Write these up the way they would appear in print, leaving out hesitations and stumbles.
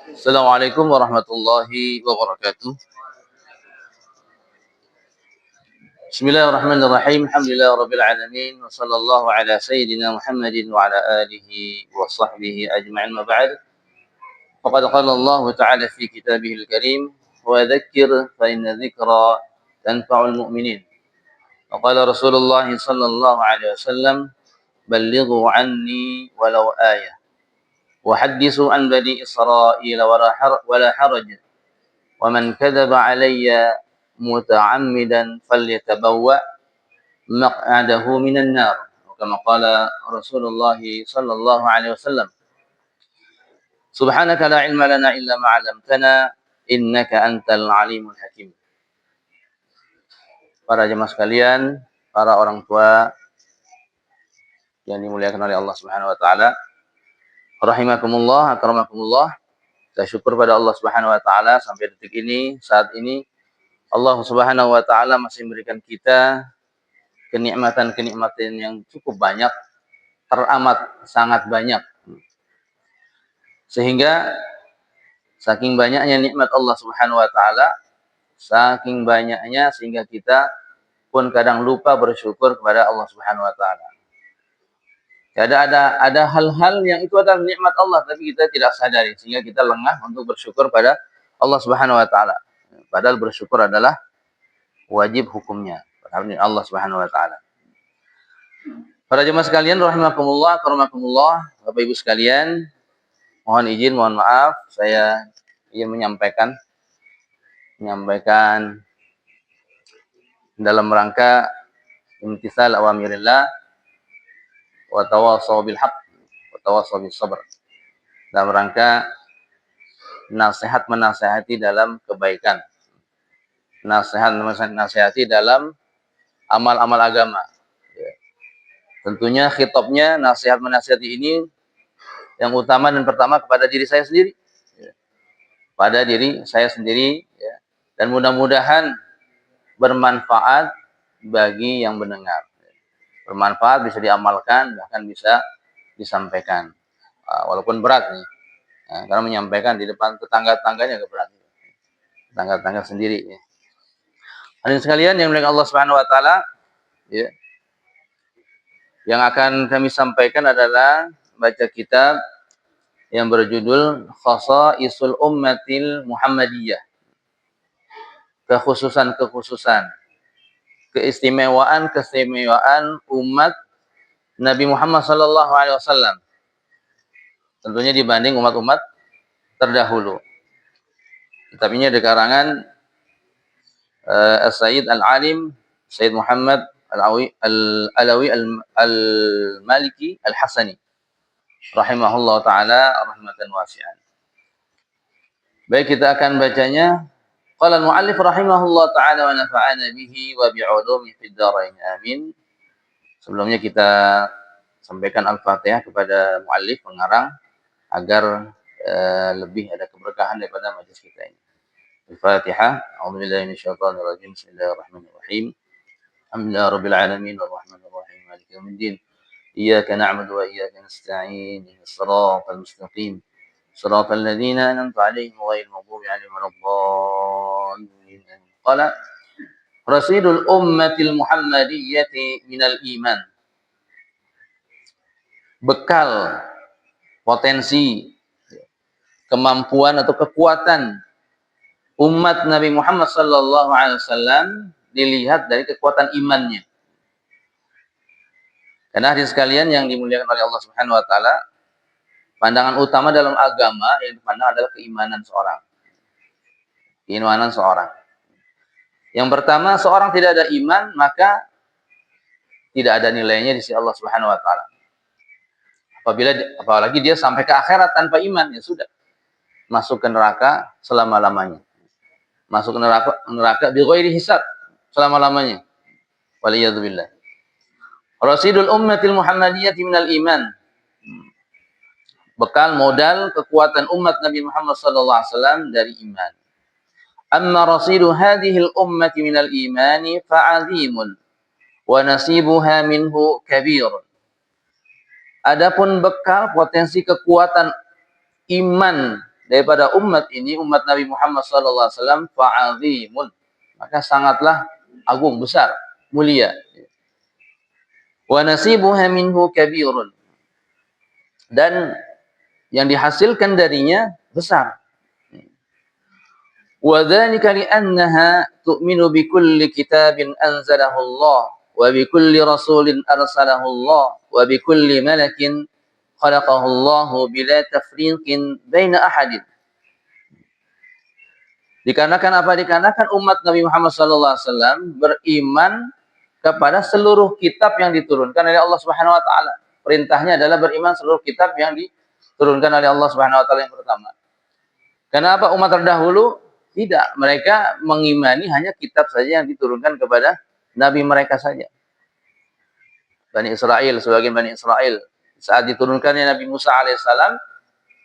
Assalamualaikum warahmatullahi wabarakatuh. Bismillahirrahmanirrahim. Alhamdulillahirabbil alamin wa sallallahu ala sayyidina Muhammadin wa ala alihi wa sahbihi ajma'in ma ba'd. Faqad qala Allah ta'ala fi kitabihil karim wa dhakkir fa inna dzikra tanfa'ul mu'minin. Wa qala Rasulullah sallallahu alaihi wasallam ballighu anni walau ayah wa haditsu an bani Israil wa la haraj. ومن كذب علي متعمدا فليتبوأ مقعده من النار كما قال رسول الله صلى الله عليه وسلم سبحانك لا علم لنا إلا ما علمتنا إنك أنت العليم الحكيم. Para jemaah sekalian, para orang tua yang dimuliakan oleh Allah Subhanahu wa taala, rahimakumullah, akramakumullah. Kita syukur pada Allah Subhanahu wa taala sampai detik ini, saat ini Allah Subhanahu wa taala masih memberikan kita kenikmatan-kenikmatan yang cukup banyak, teramat sangat banyak. Sehingga saking banyaknya nikmat Allah Subhanahu wa taala, saking banyaknya sehingga kita pun kadang lupa bersyukur kepada Allah Subhanahu wa taala. Ada hal-hal yang itu adalah nikmat Allah tapi kita tidak sadari sehingga kita lengah untuk bersyukur pada Allah Subhanahu wa taala. Padahal bersyukur adalah wajib hukumnya. Allah Subhanahu wa taala. Para jemaah sekalian rahimakumullah, karamakumullah, Bapak Ibu sekalian, mohon izin, mohon maaf saya ingin menyampaikan dalam rangka imtithal awamirillah wa tawassaw bil haqq wa tawassaw bis sabr. Dalam rangka nasihat menasihati dalam kebaikan. Nasihati dalam amal-amal agama. Tentunya khitabnya nasihat menasihati ini yang utama dan pertama kepada diri saya sendiri. Pada diri saya sendiri dan mudah-mudahan bermanfaat bagi yang mendengar. Bermanfaat bisa diamalkan bahkan bisa disampaikan. Walaupun berat nih. Karena menyampaikan di depan tetangga-tetangganya agak berat. Tetangga-tetangga sendiri ya. Hadirin sekalian yang dimuliakan Allah Subhanahu wa taala, ya. Yang akan kami sampaikan adalah baca kitab yang berjudul Khasaisul Ummatil Muhammadiyah. Kekhususan, keistimewaan umat Nabi Muhammad sallallahu alaihi wasallam. Tentunya dibanding umat-umat terdahulu. Kitab ini ada karangan As-Sayyid Al-Alim Sayyid Muhammad Al-Alawi Al-Maliki Al-Hasani rahimahullah ta'ala rahmatan wasi'an. Baik, kita akan bacanya. Qala al-mu'allif rahimahullah ta'ala wa nafa'ana bihi wa bi'ulumihi fid dharain amin. Sebelumnya kita sampaikan Al-Fatihah kepada mu'allif pengarang agar lebih ada keberkahan daripada majelis kita ini. Al-Fatihah. A'udzubillahi minasyaitonir rajim. Bismillahirrahmanirrahim. Alhamdulillahirabbil alamin arrahmanir rahim maliki yaumiddin. Iyyaka na'budu wa iyyaka nasta'in. Ihdinas siratal mustaqim. Shiratal ladzina an'amta 'alaihim ghairil maghdubi 'alaihim waladdallin. Qala Rasidul ummatil Muhammadiyyati minal iman. Bekal, potensi, kemampuan atau kekuatan umat Nabi Muhammad sallallahu alaihi wasallam dilihat dari kekuatan imannya. Karena hadirin sekalian yang dimuliakan oleh Allah Subhanahu wa taala, pandangan utama dalam agama yang dipandang adalah keimanan seorang. Keimanan seorang. Yang pertama, seorang tidak ada iman, maka tidak ada nilainya di sisi Allah Subhanahu wa taala. Apalagi dia sampai ke akhirat tanpa iman, ya sudah. Masuk ke neraka selama-lamanya. Masuk ke neraka bi ghairi hisab selama-lamanya. Waliyadzubillah. Rasidul ummatil Muhammadiyyati minal iman. Bekal modal kekuatan umat Nabi Muhammad sallallahu alaihi wasallam dari iman. Amma rasidu hadhil ummati minal imani fa'azimun wa nasibuha minhu kabir. Adapun bekal potensi kekuatan iman daripada umat ini, umat Nabi Muhammad SAW, fa'azimun, maka sangatlah agung, besar, mulia. Wa nasibuha minhu kabirun, dan yang dihasilkan darinya besar. Wa dzalika li'annaha tu'minu bi kulli kitabin anzalahu Allah wa bi kulli rasulin arsalahu Allah wa bi kulli malakin khalaqahu Allah bila tafriqin baina ahadin. Dikarenakan apa? Dikarenakan umat Nabi Muhammad SAW beriman kepada seluruh kitab yang diturunkan oleh Allah Subhanahu wa taala. Perintahnya adalah beriman seluruh kitab yang diturunkan oleh Allah Subhanahu wa taala yang pertama. Kenapa umat terdahulu tidak? Mereka mengimani hanya kitab saja yang diturunkan kepada nabi mereka saja. Bani Israel, sebagian Bani Israel, saat diturunkannya Nabi Musa alaihissalam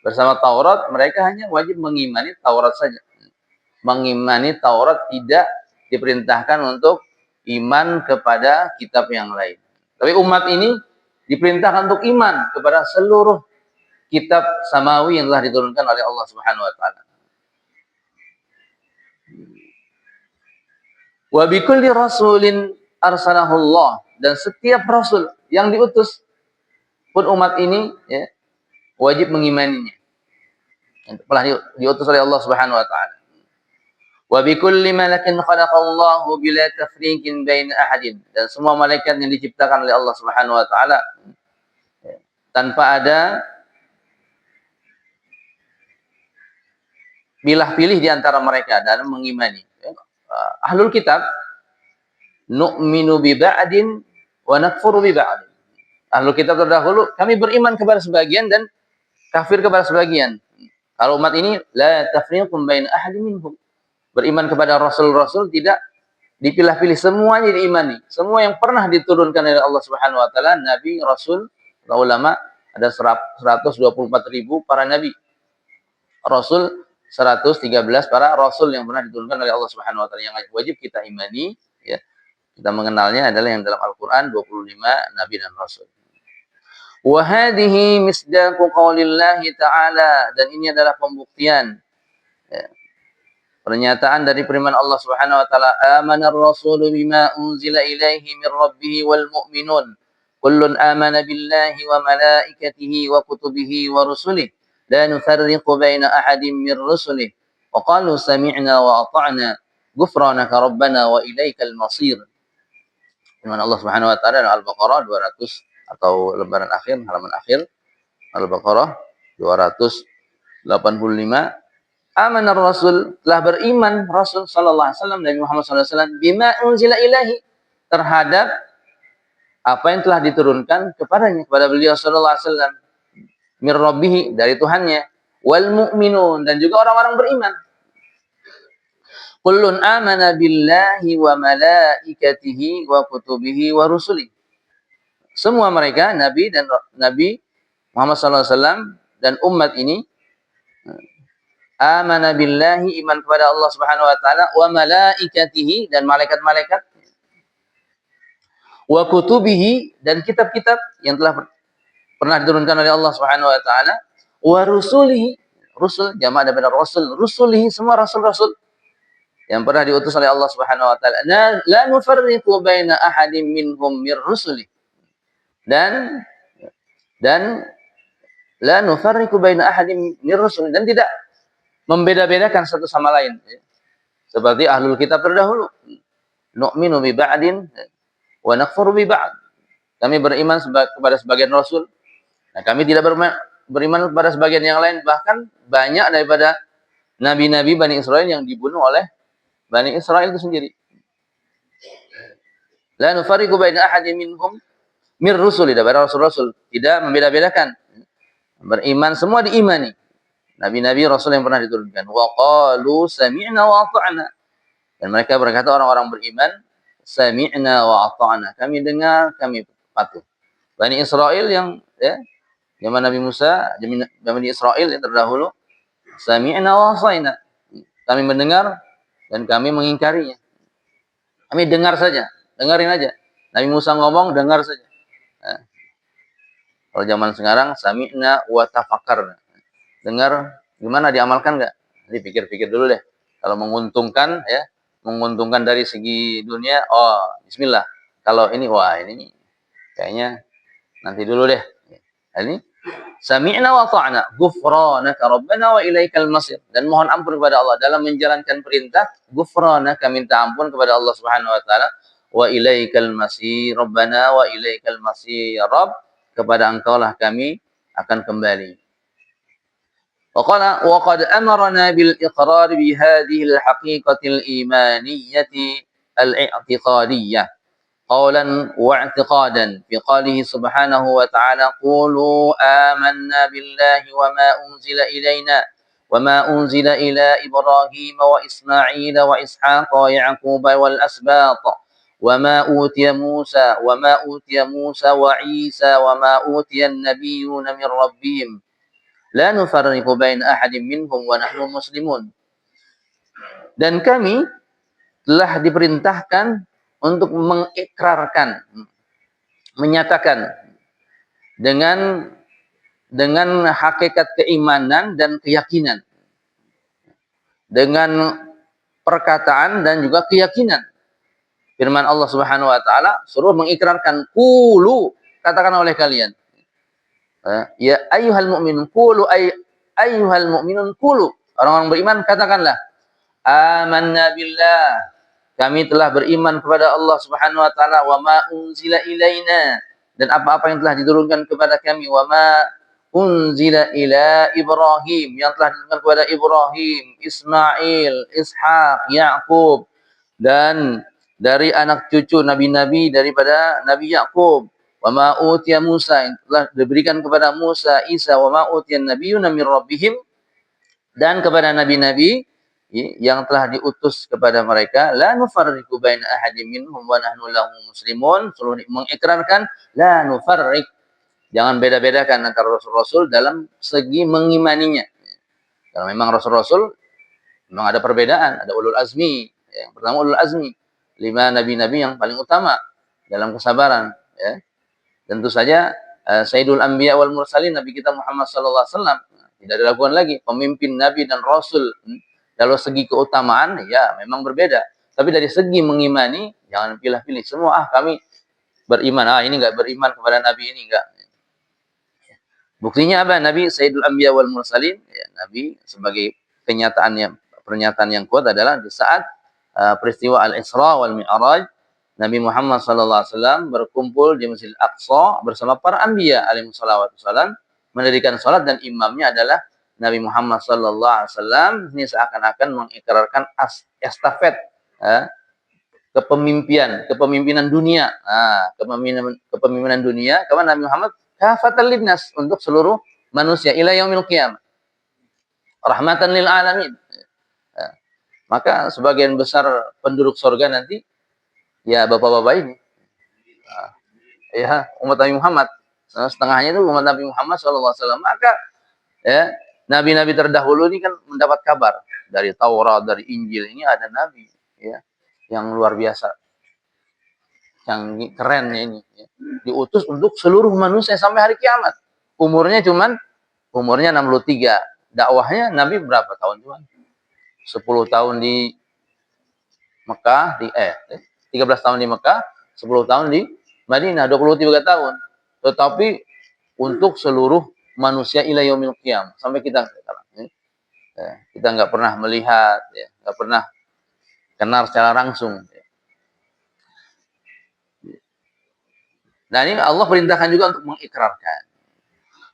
bersama Taurat, mereka hanya wajib mengimani Taurat saja. Mengimani Taurat, tidak diperintahkan untuk iman kepada kitab yang lain. Tapi umat ini diperintahkan untuk iman kepada seluruh kitab samawi yang telah diturunkan oleh Allah Subhanahu wa taala. Wa bi kulli rasulin arsalahu Allah, dan setiap rasul yang diutus pun umat ini ya, wajib mengimaninya. Yang telah diutus oleh Allah Subhanahu wa taala. Wa bi kulli malakin khalaqallahu bila tafriqin baina ahadin, dan semua malaikat yang diciptakan oleh Allah Subhanahu wa taala tanpa ada bilah pilih di antara mereka dalam mengimani. Ahlul kitab nu'minu bi ba'din wa nakfuru bi ba'din. Ahlul kitab terdahulu kami beriman kepada sebagian dan kafir kepada sebagian. Kalau umat ini la tafriqun baina ahadin minhum. Beriman kepada rasul-rasul tidak dipilah-pilih, semuanya diimani. Semua yang pernah diturunkan oleh Allah Subhanahu wa taala, nabi, rasul, ulama, ada 124.000 para nabi. Rasul 113 para rasul yang pernah diturunkan oleh Allah Subhanahu wa taala, yang wajib kita imani ya. Kita mengenalnya adalah yang dalam Al-Qur'an 25 nabi dan rasul. Wa hadhihi misdaqu qaulillahi ta'ala, dan ini adalah pembuktian ya, pernyataan dari firman Allah Subhanahu wa taala, amanar rasulu bima unzila ilaihi min rabbih wal mu'minun kullun amana billahi wa malaikatihi wa kutubihi wa rusulihi la nufarriqu baina ahadin min rusulihi wa qalu sami'na wa ata'na ghufranaka rabbana wa ilaikal masir. Firman Allah Subhanahu wa taala dalam Al-Baqarah 200 atau lembaran akhir, halaman akhir Al-Baqarah 285. Amanar Rasul, telah beriman Rasul sallallahu alaihi wasallam, Nabi Muhammad sallallahu alaihi wasallam, bima unzila ilahi, terhadap apa yang telah diturunkan kepadanya, kepada beliau sallallahu alaihi wasallam, mir rabbih, dari Tuhannya, wal mu'minun, dan juga orang-orang beriman. Kullun amana billahi wa malaikatihi wa kutubihi wa rusuli. Semua mereka nabi dan Nabi Muhammad sallallahu alaihi wasallam dan umat ini amana billahi, iman kepada Allah Subhanahu wa taala, wa malaikatihi, dan malaikat-malaikat, wa kutubihi, dan kitab-kitab yang telah pernah diturunkan oleh Allah Subhanahu wa taala, wa rusulihi, rusul jamak daripada rasul, rusulihi, semua rasul-rasul yang pernah diutus oleh Allah Subhanahu wa taala. La nufarriqu baina ahadin minhum mir rusuli, dan la nufarriqu baina ahadin mir rusuli, dan tidak membeda-bedakan satu sama lain ya. Seperti ahlul kitab terdahulu, nu'minu bi ba'din wa nakfuru bi ba'd, kami beriman kepada sebagian rasul, nah kami tidak beriman kepada sebagian yang lain. Bahkan banyak daripada nabi-nabi Bani Israel yang dibunuh oleh Bani Israel itu sendiri. La nufarriqu baina ahadin minhum mir rusuli, daripada rasul-rasul, tidak membeda-bedakan, beriman, semua diimani, nabi-nabi rasul yang pernah diturunkan. Wa qalu sami'na wa ata'na, dan mereka berkata, orang-orang beriman, sami'na wa ata'na, kami dengar, kami patuh. Bani Israel yang ya, zaman Nabi Musa, Bani Israel yang terdahulu, sami'na wa asaina, kami mendengar dan kami mengingkarinya. Kami dengar saja, dengarin aja. Nabi Musa ngomong, dengar saja. Nah, kalau zaman sekarang, sami'na wa tafakkarna, dengar Gimana, diamalkan nggak? Dipikir-pikir dulu deh. Kalau menguntungkan ya, menguntungkan dari segi dunia, oh bismillah. Kalau ini, wah ini kayaknya nanti dulu deh. Nah, ini sami'na wa ta'na, ghufranaka rabbana wa ilaikal masir. Dan mohon ampun kepada Allah dalam menjalankan perintah, ghufranaka, minta ampun kepada Allah Subhanahu wa taala, wa ilaikal masir, rabbana wa ilaikal masir, ya Rabb, kepada Engkau lah kami akan kembali. وقال وقد أمرنا بالإقرار بهذه الحقيقة الإيمانية الاعتقادية قولا واعتقادا في قوله سبحانه وتعالى قولوا آمنا بالله وما أنزل إلى إبراهيم وإسماعيل وإسحاق ويعقوب والأسباط وما أوتي موسى وعيسى وما أوتي النبيون من ربهم لا نفرق بين أحد منهم ونحن مسلمون. Dan kami telah diperintahkan untuk mengikrarkan, menyatakan dengan hakikat keimanan dan keyakinan, dengan perkataan dan juga keyakinan. Firman Allah Subhanahu wa taala suruh mengikrarkan, qulu, katakan oleh kalian. Ya ayyuhal mu'minun qulu, ayyuhal mu'minun qulu. Orang-orang beriman katakanlah, amanna billah, kami telah beriman kepada Allah Subhanahu wa taala, wa ma unzila ilaina, dan apa-apa yang telah diturunkan kepada kami, wa ma unzila ila Ibrahim, yang telah diturunkan kepada Ibrahim, Ismail, Ishaq, Yaqub, dan dari anak cucu nabi-nabi daripada Nabi Yaqub, wa ma utiya Musa, yang telah diberikan kepada Musa, Isa, wa ma utiyan nabiyyuna min rabbihim, dan kepada nabi-nabi yang telah diutus kepada mereka, la nufarriqu baina ahadin minhum wa nahnu lahu muslimun, seluruh mengikrarkan la nufarriq, jangan beda-bedakan antara rasul-rasul dalam segi mengimaninya. Kalau memang rasul-rasul memang ada perbedaan, ada ulul azmi. Yang pertama ulul azmi, 5 nabi-nabi yang paling utama dalam kesabaran, ya. Tentu saja Sayyidul Anbiya wal Mursalin, Nabi kita Muhammad sallallahu alaihi wasallam, tidak diragukan lagi, pemimpin nabi dan rasul. Kalau segi keutamaan ya memang berbeda, tapi dari segi mengimani jangan pilih-pilih semua, kami beriman, ini enggak beriman kepada nabi ini, enggak. Buktinya apa? Nabi Sayyidul Anbiya wal Mursalin, ya, Nabi sebagai pernyataan yang kuat adalah di saat peristiwa Al-Isra wal Mi'raj, Nabi Muhammad sallallahu alaihi wasallam berkumpul di Masjidil Aqsa bersama para anbiya alaihi salawatu wasallam, mendirikan salat, dan imamnya adalah Nabi Muhammad sallallahu alaihi wasallam. Ini seakan-akan mengikrarkan estafet kepemimpinan dunia. Kepemimpinan dunia kepada Nabi Muhammad kafatan linnas, untuk seluruh manusia, ila yaumil qiyamah, rahmatan lil alamin. Maka sebagian besar penduduk surga nanti ya bapak-bapak ini, ya umat Nabi Muhammad, setengahnya itu umat Nabi Muhammad sallallahu alaihi wasallam. Maka ya nabi-nabi terdahulu ini kan mendapat kabar dari Taurat, dari Injil, ini ada nabi ya yang luar biasa, yang keren ini ya. Diutus untuk seluruh manusia sampai hari kiamat. Umurnya 63. Dakwahnya Nabi berapa tahun cuman? 10 tahun di Mekah, 13 tahun di Mekah, 10 tahun di Madinah, 23 tahun. Tetapi untuk seluruh manusia ila yaumil qiyamah, sampai kita sekarang. Kita nggak pernah melihat, nggak pernah kenal secara langsung. Nah, ini Allah perintahkan juga untuk mengikrarkan.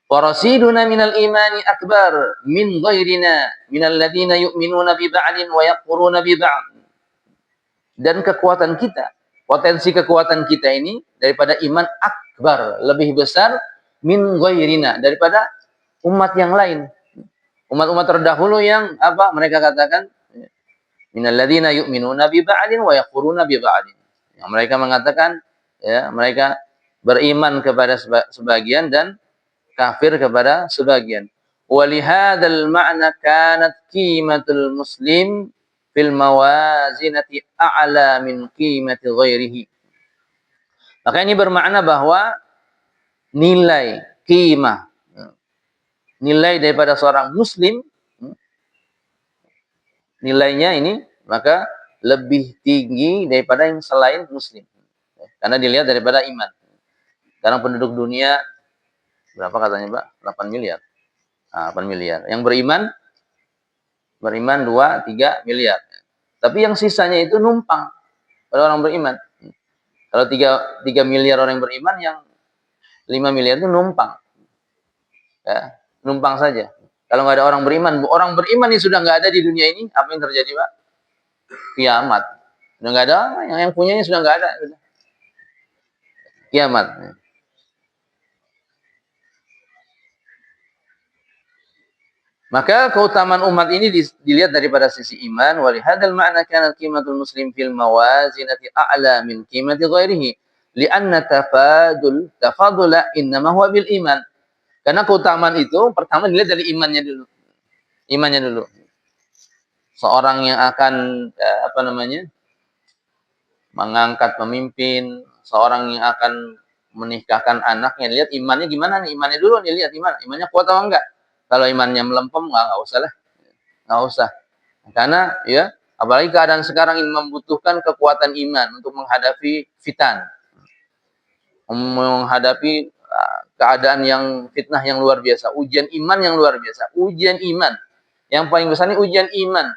Warasiduna minal imani akbar min ghairina minal ladina yu'minuna bi ba'din wa yakfuruna bi ba'd. Dan kekuatan kita, potensi kekuatan kita ini daripada iman akbar, lebih besar, min ghairina, daripada umat yang lain. Umat-umat terdahulu yang apa? Mereka katakan minal ladina yu'minuna bi ba'din wa yakfuruna bi ba'din. Yang mereka mengatakan ya, mereka beriman kepada sebagian dan kafir kepada sebagian. Walihadzal ma'na kanat qimatul muslim fil mawazinati a'la min qimati ghairihi. Maka ini bermakna bahwa nilai, qimah, nilai daripada seorang muslim nilainya ini maka lebih tinggi daripada yang selain muslim. Karena dilihat daripada iman. Sekarang penduduk dunia berapa katanya, Pak? 8 miliar. 8 miliar. Yang beriman 2, 3 miliar. Tapi yang sisanya itu numpang pada orang beriman. Kalau 3 miliar orang yang beriman, yang 5 miliar itu numpang. Ya, numpang saja. Kalau nggak ada orang beriman ini sudah nggak ada di dunia ini, apa yang terjadi, Pak? Kiamat. Sudah nggak ada, yang punyanya sudah nggak ada. Kiamat. Maka keutamaan umat ini dilihat daripada sisi iman. Walihadal ma'na kana qimatul muslim fil mawazinati a'la min qimati ghairihi. Lianna tafadula innama huwa bil iman. Karena keutamaan itu pertama dilihat dari imannya dulu. Imannya dulu. Seorang yang akan mengangkat pemimpin, seorang yang akan menikahkan anaknya, lihat imannya gimana nih? Imannya dulu nih, lihat gimana? Imannya kuat atau enggak? Kalau imannya melempem, nggak usah lah. Nggak usah. Karena ya, apalagi keadaan sekarang ini membutuhkan kekuatan iman untuk menghadapi fitan. Menghadapi keadaan yang fitnah yang luar biasa. Ujian iman yang luar biasa. Ujian iman. Yang paling besar ini ujian iman.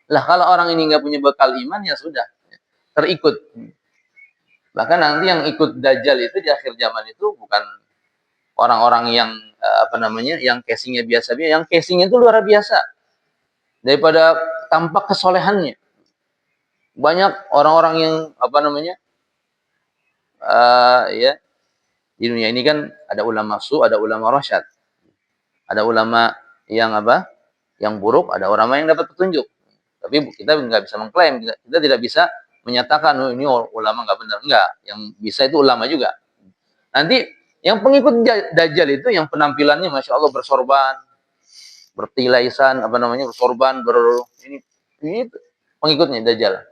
Lah kalau orang ini nggak punya bekal iman, ya sudah. Terikut. Bahkan nanti yang ikut Dajjal itu di akhir zaman itu bukan orang-orang yang yang casingnya biasa-biasa, yang casingnya itu luar biasa daripada tampak kesolehannya. Banyak orang-orang yang ya di dunia ini kan ada ulama su, ada ulama rasyad, ada ulama yang yang buruk, ada ulama yang dapat petunjuk. Tapi kita nggak bisa mengklaim, kita tidak bisa menyatakan ini ulama nggak benar, enggak. Yang bisa itu ulama juga. Nanti yang pengikut Dajjal itu yang penampilannya Masya Allah bersorban, bertilaisan, bersorban, ini pengikutnya Dajjal.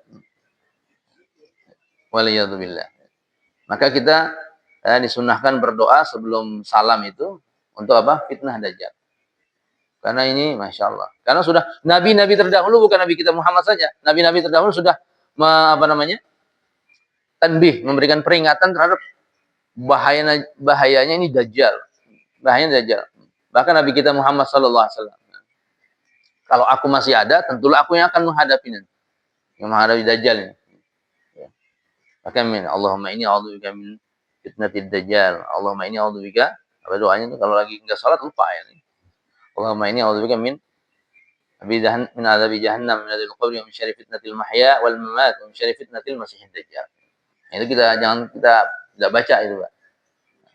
Waliyadzubillah. Maka kita disunahkan berdoa sebelum salam itu untuk fitnah Dajjal. Karena ini Masya Allah. Karena sudah nabi-nabi terdahulu, bukan Nabi kita Muhammad saja. Nabi-nabi terdahulu sudah tanbih, memberikan peringatan terhadap bahayanya ini Dajjal. Bahayanya Dajjal. Bahkan Nabi kita Muhammad SAW. Kalau aku masih ada, tentulah aku yang akan menghadapi nanti. Yang menghadapi Dajjal ini. Maka Allahumma ini a'udzubika min fitnatid Dajjal. Allahumma ini a'udzubika. Apa doanya itu kalau lagi enggak salat lupa ya. Allahumma ini a'udzubika min adzabi jahannam, min adzabil qabri, wa min syarri fitnatil mahya wal mamat, wa min syarri fitnatil masiihid dajjal. Itu kita tidak baca itu, Pak.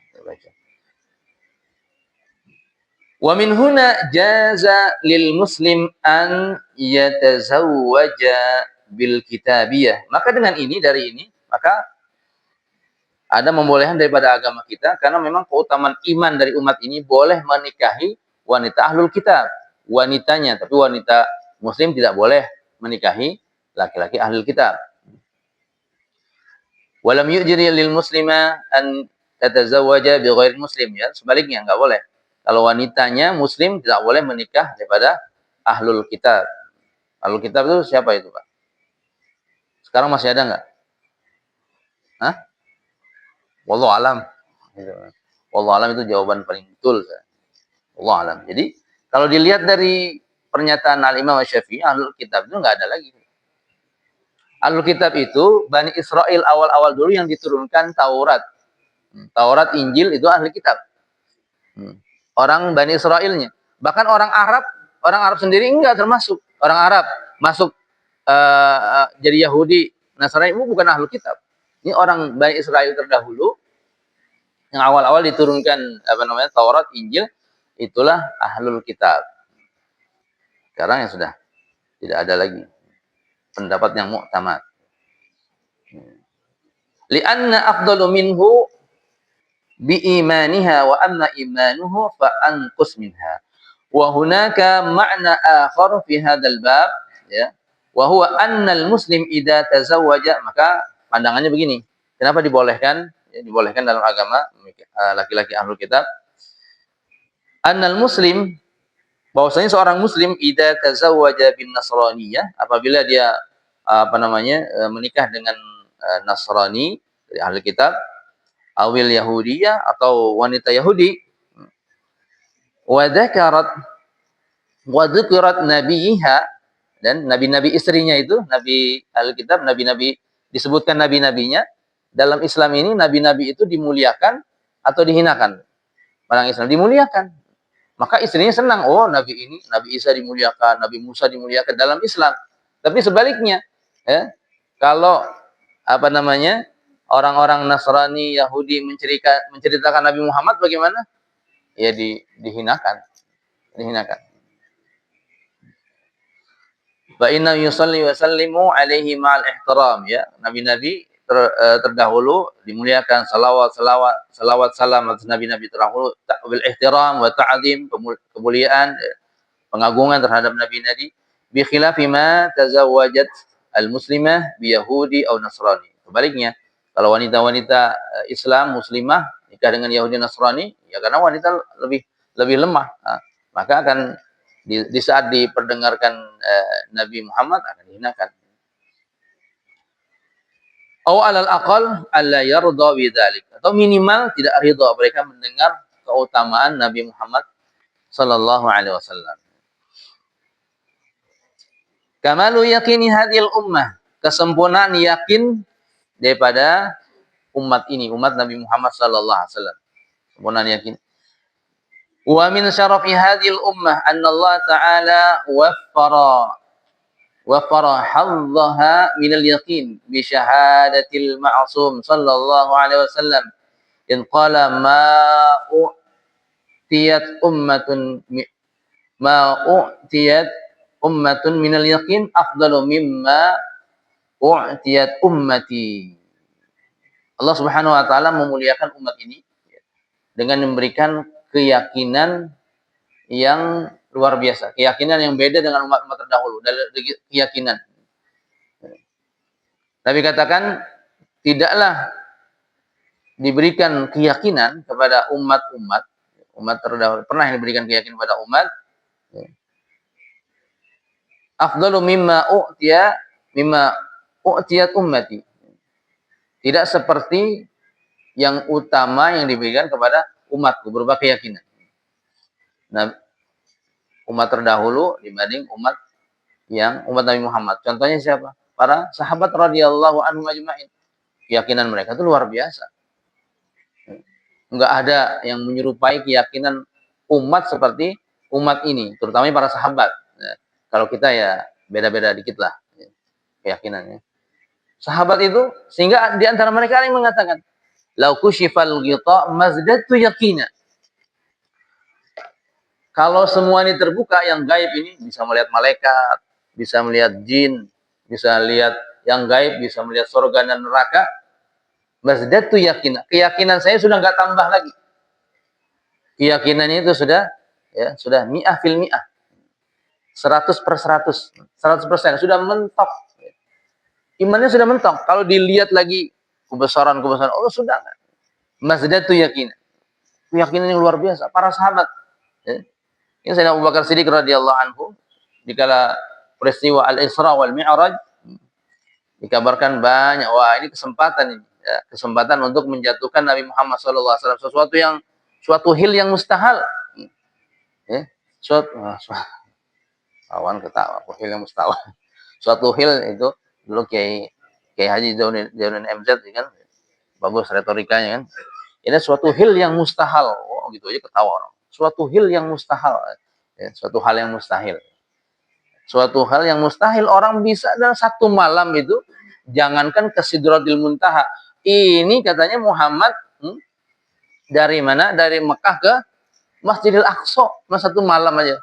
Kita baca. Wa min huna jaza lil muslim an yatazawwaja bil kitabiyah. Maka dengan ini, dari ini, maka ada membolehkan daripada agama kita, karena memang keutamaan iman dari umat ini boleh menikahi wanita ahlul kitab. Wanitanya, tapi wanita muslim tidak boleh menikahi laki-laki ahlul kitab. Walam yu'jiri lil muslima an tatazawwaja bi ghairi muslim, ya. Sebaliknya enggak boleh. Kalau wanitanya muslim tidak boleh menikah daripada ahlul kitab. Ahlul kitab itu siapa itu, Pak? Sekarang masih ada enggak? Hah? Wallahu alam. Wallahu alam itu jawaban paling betul. Wallahu alam. Jadi, kalau dilihat dari pernyataan Al-Imam Syafi'i, ahlul kitab itu enggak ada lagi. Ahlul kitab itu Bani Israel awal-awal dulu yang diturunkan Taurat. Taurat, Injil itu ahli kitab. Orang Bani Israelnya. Bahkan orang Arab sendiri enggak termasuk. Orang Arab masuk jadi Yahudi, Nasrani itu bukan ahli kitab. Ini orang Bani Israel terdahulu yang awal-awal diturunkan Taurat, Injil, itulah ahlul kitab. Sekarang yang sudah tidak ada lagi pendapat yang mu'tamad. Li'anna afdalu minhu biimaniha wa amma imanuhu fa anqus minha. Wa hunaka ma'na akhar fi hadzal bab, ya. Wa huwa anna al-muslim idza tazawwaja, maka pandangannya begini. Kenapa dibolehkan? Ya, dibolehkan dalam agama laki-laki ahlul kitab. Annal muslim bahwasanya seorang muslim idza tazawwaja bin nasraniyah, apabila dia menikah dengan Nasrani dari ahli kitab, awil yahudiyah atau wanita Yahudi, wa dzakarat wa dzikrat nabiha, dan nabi-nabi istrinya itu, nabi ahli kitab, nabi-nabi disebutkan nabi-nabinya. Dalam Islam ini nabi-nabi itu dimuliakan atau dihinakan? Orang Islam dimuliakan. Maka istrinya senang, oh nabi ini, Nabi Isa dimuliakan, Nabi Musa dimuliakan dalam Islam. Tapi sebaliknya, ya, kalau orang-orang Nasrani, Yahudi menceritakan Nabi Muhammad bagaimana? Ya dihinakan, dihinakan. Wa inna yusalli wa sallimu alaihi ma'al ihtiram, ya. Nabi-nabi terdahulu dimuliakan, salawat salam atas nabi-nabi terdahulu, bil ihtiram wa ta'zim, kemuliaan, pengagungan terhadap nabi-nabi, bi khilafi ma tazawwajat al-muslimah bi yahudi aw nasrani. Sebaliknya, kalau wanita-wanita Islam muslimah nikah dengan Yahudi Nasrani, ya karena wanita lebih lemah, maka akan di saat diperdengarkan Nabi Muhammad akan dihinakan. Aw alal aqal alla yarda bidzalik, atau minimal tidak ridha mereka mendengar keutamaan Nabi Muhammad sallallahu alaihi wasallam. Kamalu yakini hadhil ummah, kesempurnaan yakin daripada umat ini, umat Nabi Muhammad sallallahu alaihi wasallam. Kesempurnaan yakin. Wa min syarafi hadhil ummah anna Allah Ta'ala waffara hadzaha minal yaqin bi syahadatil ma'sum sallallahu alaihi wasallam in qala u'tiyat ummatun minal yaqin afdalu mimma u'tiyat ummati. Allah Subhanahu wa taala memuliakan umat ini dengan memberikan keyakinan yang luar biasa, keyakinan yang beda dengan umat-umat terdahulu, dari keyakinan. Nabi katakan, tidaklah diberikan keyakinan kepada umat terdahulu, pernah diberikan keyakinan kepada umat afdalu mimma u'tiyat ummati, tidak seperti yang utama yang diberikan kepada umatku berupa keyakinan. Nah, umat terdahulu dibanding umat Nabi Muhammad. Contohnya siapa? Para sahabat radhiyallahu anhum ajma'in. Keyakinan mereka itu luar biasa. Enggak ada yang menyerupai keyakinan umat seperti umat ini, terutama para sahabat. Nah, kalau kita ya beda-beda dikit lah keyakinannya. Sahabat itu, sehingga di antara mereka ada yang mengatakan, "Lau kushifal ghita mazdadtu yaqina." Kalau semua ini terbuka, yang gaib ini bisa melihat malaikat, bisa melihat jin, bisa lihat yang gaib, bisa melihat surga dan neraka, mazdadtu yaqina. Keyakinan saya sudah enggak tambah lagi. Keyakinannya itu sudah mi'ah fil mi'ah. 100%, sudah mentok. Imannya sudah mentok. Kalau dilihat lagi kebesaran, oh sudah. Mazdadtu yaqina. Keyakinan yang luar biasa. Para sahabat, ini Sayyidina Abu Bakar Siddiq radhiyallahu anhu, dikala peristiwa Al-Isra wal Mi'raj, dikabarkan banyak, wah ini kesempatan ini, ya, kesempatan untuk menjatuhkan Nabi Muhammad SAW, suatu hil yang mustahil, ya, awan ketawa, hil yang mustahil, suatu hil itu dulu Kiai Haji Zainuddin MZ kan, bagus retorikanya kan, ini suatu hil yang mustahil, oh gitu aja ketawa orang. Suatu hal yang mustahil, ya, suatu hal yang mustahil. Suatu hal yang mustahil orang bisa dalam satu malam itu, jangankan ke Sidratil Muntaha. Ini katanya Muhammad dari mana? Dari Mekah ke Masjidil Aqsa, satu malam aja.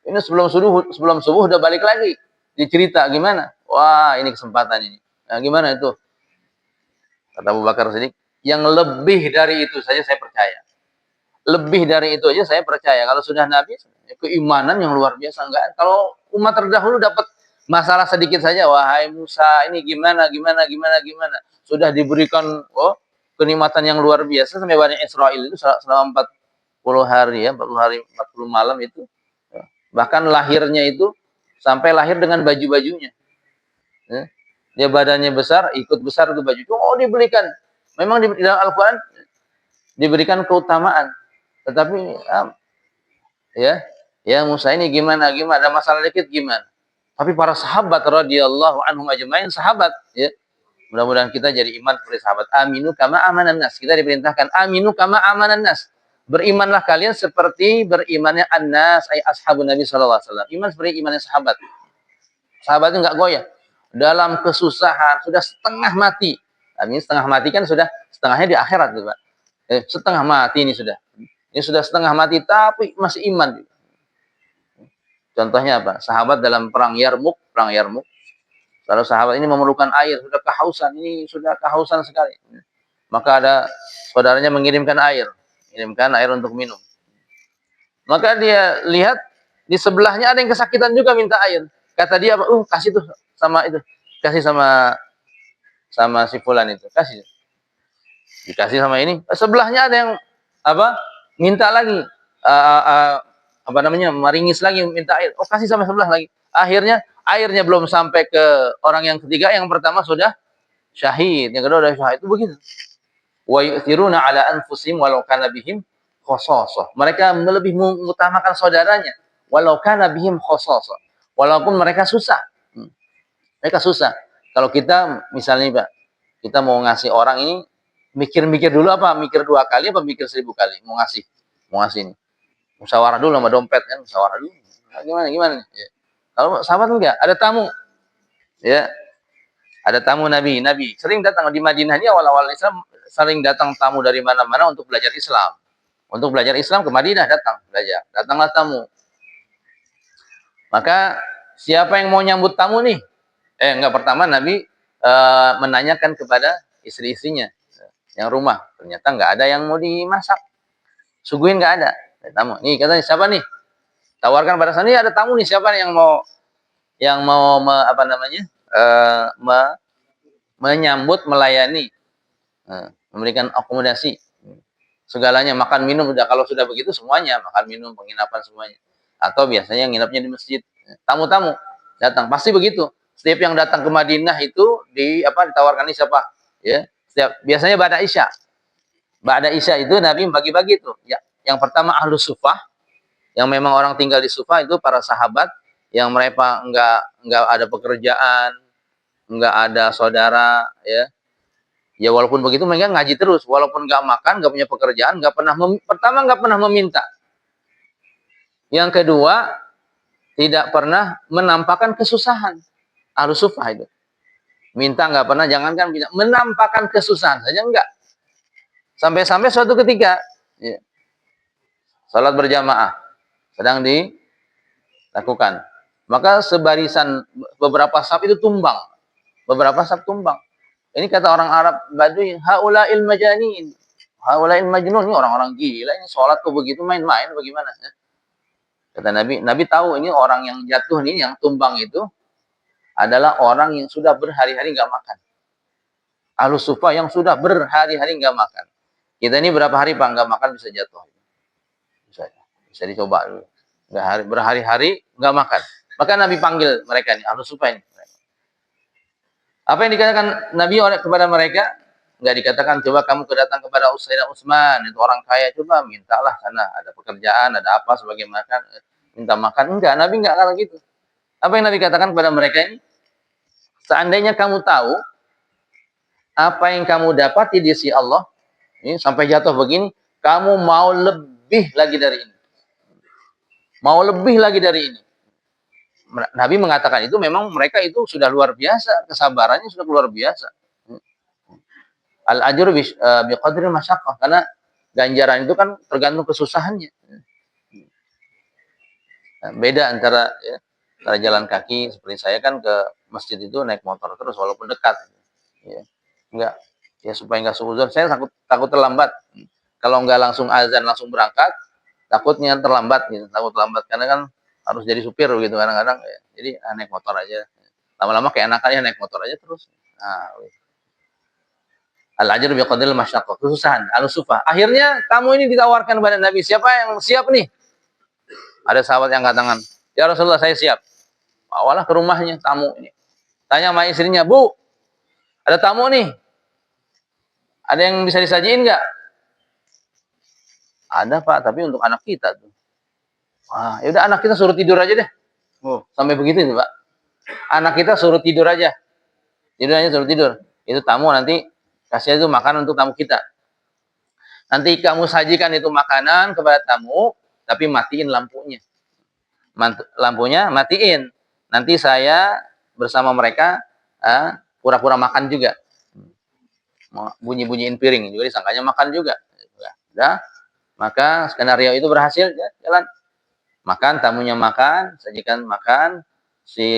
Ini sebelum subuh udah balik lagi. Dicerita gimana? Wah, ini kesempatan ini. Nah, gimana itu? Kata Abu Bakar Siddiq, yang lebih dari itu saja saya percaya. Lebih dari itu aja saya percaya. Kalau sudah Nabi, keimanan yang luar biasa. Enggak. Kalau umat terdahulu dapat masalah sedikit saja, wahai Musa, ini gimana. Sudah diberikan kenikmatan yang luar biasa sampai Bani Israil itu selama 40 hari, 40 malam itu. Bahkan lahirnya itu sampai lahir dengan baju-bajunya. Ya. Dia badannya besar, ikut besar itu baju. Oh, diberikan. Memang di dalam Al-Quran diberikan keutamaan. Tetapi ya, ya Musa ini gimana? Ada masalah dikit gimana? Tapi para sahabat radhiyallahu anhum ajmain, sahabat ya. Mudah-mudahan kita jadi iman seperti sahabat. Aminu kama amanan nas. Kita diperintahkan aminu kama amanan nas. Berimanlah kalian seperti berimannya an-nas, ay ashabun Nabi sallallahu alaihi wasallam. Iman seperti imannya sahabat. Sahabat itu enggak goyah. Dalam kesusahan sudah setengah mati. Ini setengah mati kan sudah setengahnya di akhirat, Pak. Setengah mati ini sudah. Ini sudah setengah mati tapi masih iman. Contohnya apa? Sahabat dalam perang Yarmuk. Kalau sahabat ini memerlukan air, sudah kehausan sekali. Maka ada saudaranya mengirimkan air untuk minum. Maka dia lihat di sebelahnya ada yang kesakitan juga minta air. Kata dia, kasih tuh sama itu, kasih sama si fulan itu, kasih. Dikasih sama ini. Sebelahnya ada yang minta lagi, meringis lagi minta air. Oh, kasih sama sebelah lagi. Akhirnya airnya belum sampai ke orang yang ketiga, yang pertama sudah syahid, yang kedua sudah syahid. Itu begitu. Wa yu'thiruna ala anfusihim walau kana bihim khasasah. Mereka lebih mengutamakan saudaranya walau kana bihim khasasah. Walaupun mereka susah. Mereka susah. Kalau kita misalnya, Pak, kita mau ngasih orang ini, mikir-mikir dulu mikir 2 kali apa mikir 1000 kali mau ngasih ini. Musyawarah dulu sama dompet kan, musyawarah dulu. Gimana nih? Ya. Kalau sahabat enggak, ada tamu. Ya. Ada tamu Nabi sering datang di Madinah ini awal-awal Islam, sering datang tamu dari mana-mana untuk belajar Islam. Untuk belajar Islam ke Madinah belajar. Datanglah tamu. Maka siapa yang mau nyambut tamu nih? Pertama Nabi menanyakan kepada istri-istrinya yang rumah. Ternyata nggak ada yang mau dimasak. Suguhin nggak ada. Tamu. Nih katanya siapa nih? Tawarkan pada sana, ada tamu nih, siapa nih yang mau menyambut, melayani, memberikan akomodasi, segalanya, makan minum udah. Kalau sudah begitu semuanya, makan minum, penginapan semuanya. Atau biasanya yang nginapnya di masjid. Tamu-tamu datang pasti begitu. Setiap yang datang ke Madinah itu ditawarkan ini siapa? Ya, biasanya Ba'da Isya. Ba'da Isya itu Nabi bagi-bagi itu. Ya, yang pertama Ahlus Sufah, yang memang orang tinggal di Sufah, itu para sahabat yang mereka enggak ada pekerjaan, enggak ada saudara, ya. Ya walaupun begitu mereka ngaji terus, walaupun enggak makan, enggak punya pekerjaan, pertama enggak pernah meminta. Yang kedua, tidak pernah menampakkan kesusahan. Ahlus Sufah itu. Minta enggak pernah, jangankan menampakkan kesusahan saja enggak. Sampai-sampai suatu ketika, ya, salat berjamaah sedang dilakukan. Maka sebarisan beberapa saf itu tumbang. Ini kata orang Arab Badui, haula'il majanin. Haula'il majnun, ini orang-orang gila, ini sholat kok begitu main-main bagaimana? Kata Nabi tahu ini orang yang jatuh nih, yang tumbang itu adalah orang yang sudah berhari-hari nggak makan. Ahlus Sufah yang sudah berhari-hari nggak makan. Kita ini berapa hari Pak nggak makan bisa jatuh. Bisa dicoba dulu. Berhari-hari nggak makan. Maka Nabi panggil mereka ini, Ahlus Sufah ini. Apa yang dikatakan Nabi kepada mereka? Nggak dikatakan, coba kamu datang kepada Sayyidina Utsman, itu orang kaya, coba mintalah sana, ada pekerjaan, ada apa sebagai makan, minta makan. Enggak, Nabi enggak kalah gitu. Apa yang Nabi katakan kepada mereka ini? Seandainya kamu tahu apa yang kamu dapati di sisi Allah, ini sampai jatuh begini, kamu mau lebih lagi dari ini. Mau lebih lagi dari ini. Nabi mengatakan itu, memang mereka itu sudah luar biasa, kesabarannya sudah luar biasa. Al-ajru biqadri masyaqqah, karena ganjaran itu kan tergantung kesusahannya. Beda antara jalan kaki seperti saya kan ke masjid itu naik motor terus walaupun dekat. Ya. Enggak, ya supaya enggak suudzon. Saya takut terlambat. Kalau enggak langsung azan langsung berangkat, takutnya terlambat gitu. Takut terlambat karena kan harus jadi supir gitu kadang-kadang, ya. Jadi naik motor aja. Lama-lama kayak enakannya naik motor aja terus. Nah, al-ajr biqadril masyaqqah, kesusahan, al-sufah. Akhirnya kamu ini ditawarkan kepada Nabi, siapa yang siap nih? Ada sahabat yang angkat tangan. Ya Rasulullah, saya siap. Bawalah ke rumahnya tamu ini. Tanya sama istrinya, Bu, ada tamu nih. Ada yang bisa disajiin nggak? Ada Pak, tapi untuk anak kita tuh. Wah, ya udah anak kita suruh tidur aja deh. Oh, sampai begitu tuh Pak. Anak kita suruh tidur aja. Tidur aja, suruh tidur. Itu tamu nanti kasih itu makanan untuk tamu kita. Nanti kamu sajikan itu makanan kepada tamu, tapi matiin lampunya. Lampunya matiin. Nanti saya bersama mereka pura-pura makan juga. Bunyi-bunyiin piring juga disangkanya makan juga. Udah. Maka skenario itu berhasil, ya, jalan. Makan, tamunya makan, sajikan makan, si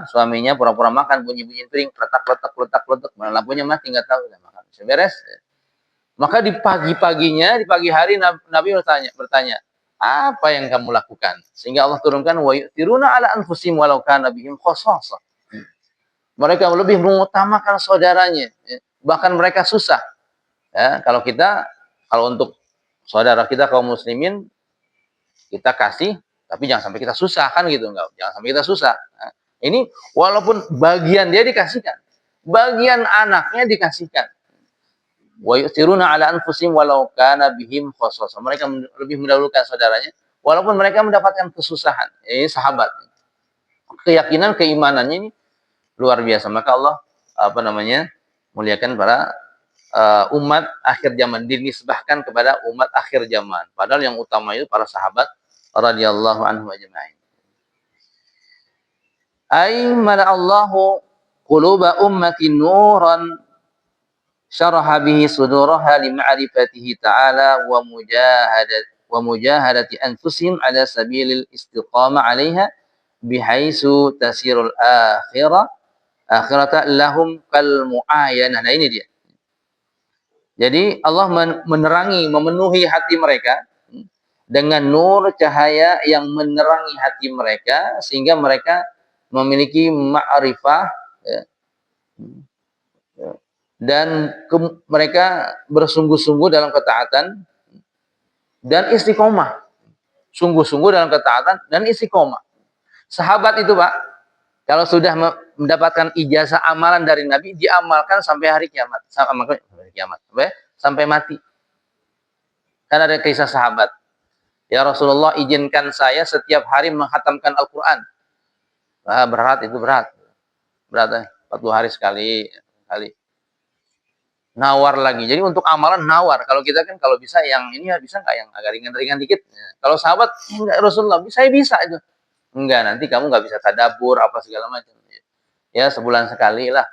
suaminya pura-pura makan, bunyi-bunyiin piring, letak, lampunya mati, nggak tahu, udah makan, beres. Maka di pagi-paginya, di pagi hari Nabi bertanya, apa yang kamu lakukan? Sehingga Allah turunkan, wa yu'thiruna ala anfusihim walau kana bihim khassasah. Mereka lebih mengutamakan saudaranya, bahkan mereka susah. Ya, kalau untuk saudara kita kaum muslimin, kita kasih, tapi jangan sampai kita susah kan gitu, enggak? Jangan sampai kita susah. Nah, ini walaupun bagian dia dikasihkan, bagian anaknya dikasihkan. Wa yu'thiruna ala anfusihim walau kana bihim khassasah. Mereka lebih mendahulukan saudaranya walaupun mereka mendapatkan kesusahan. Ini sahabat. Keyakinan, keimanannya ini luar biasa. Maka Allah muliakan para umat akhir zaman, dinisbahkan kepada umat akhir zaman. Padahal yang utama itu para sahabat radhiyallahu anhum ajma'in. Ay mala'allahu quluba ummatin nuran syaraha bihi suduraha li ma'rifatihi ta'ala wa mujahadati anfusihim ala sabilil istiqamah 'alaiha bihaitsu tasirul akhirata lahum kal mu'ayanah. Nah ini dia. Jadi Allah menerangi, memenuhi hati mereka dengan nur cahaya yang menerangi hati mereka sehingga mereka memiliki ma'rifah, ya, dan mereka bersungguh-sungguh dalam ketaatan dan istiqomah. Sungguh-sungguh dalam ketaatan dan istiqomah. Sahabat itu Pak, kalau sudah mendapatkan ijazah amalan dari Nabi, diamalkan sampai hari kiamat. Sampai mati. Kan ada kisah sahabat. Ya Rasulullah, izinkan saya setiap hari menghatamkan Al-Quran. Berat, itu berat. Berat, 40 hari sekali. Nawar lagi. Jadi untuk amalan nawar. Kalau kita kan kalau bisa yang ini ya bisa nggak, yang agak ringan-ringan dikit. Kalau sahabat, enggak Rasulullah, saya bisa itu. Enggak, nanti kamu nggak bisa tadabbur apa segala macam. Ya sebulan sekali lah.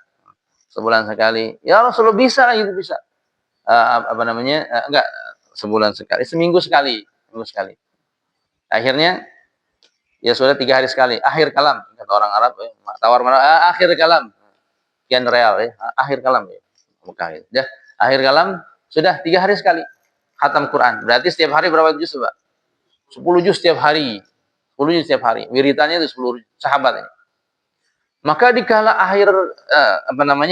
Sebulan sekali. Ya Rasulullah bisa itu bisa. Enggak sebulan sekali, seminggu sekali. Akhirnya ya sudah 3 hari sekali. Akhir kalam kata orang Arab, tawar mana akhir kalam. Sekian real ya. Akhir kalam ya. Ya, akhir kalam sudah 3 hari sekali khatam Quran. Berarti setiap hari berapa juz, Pak? 10 juz setiap hari. 10 juz setiap hari. Wiritannya itu 10 sahabat ini. Maka dikala akhir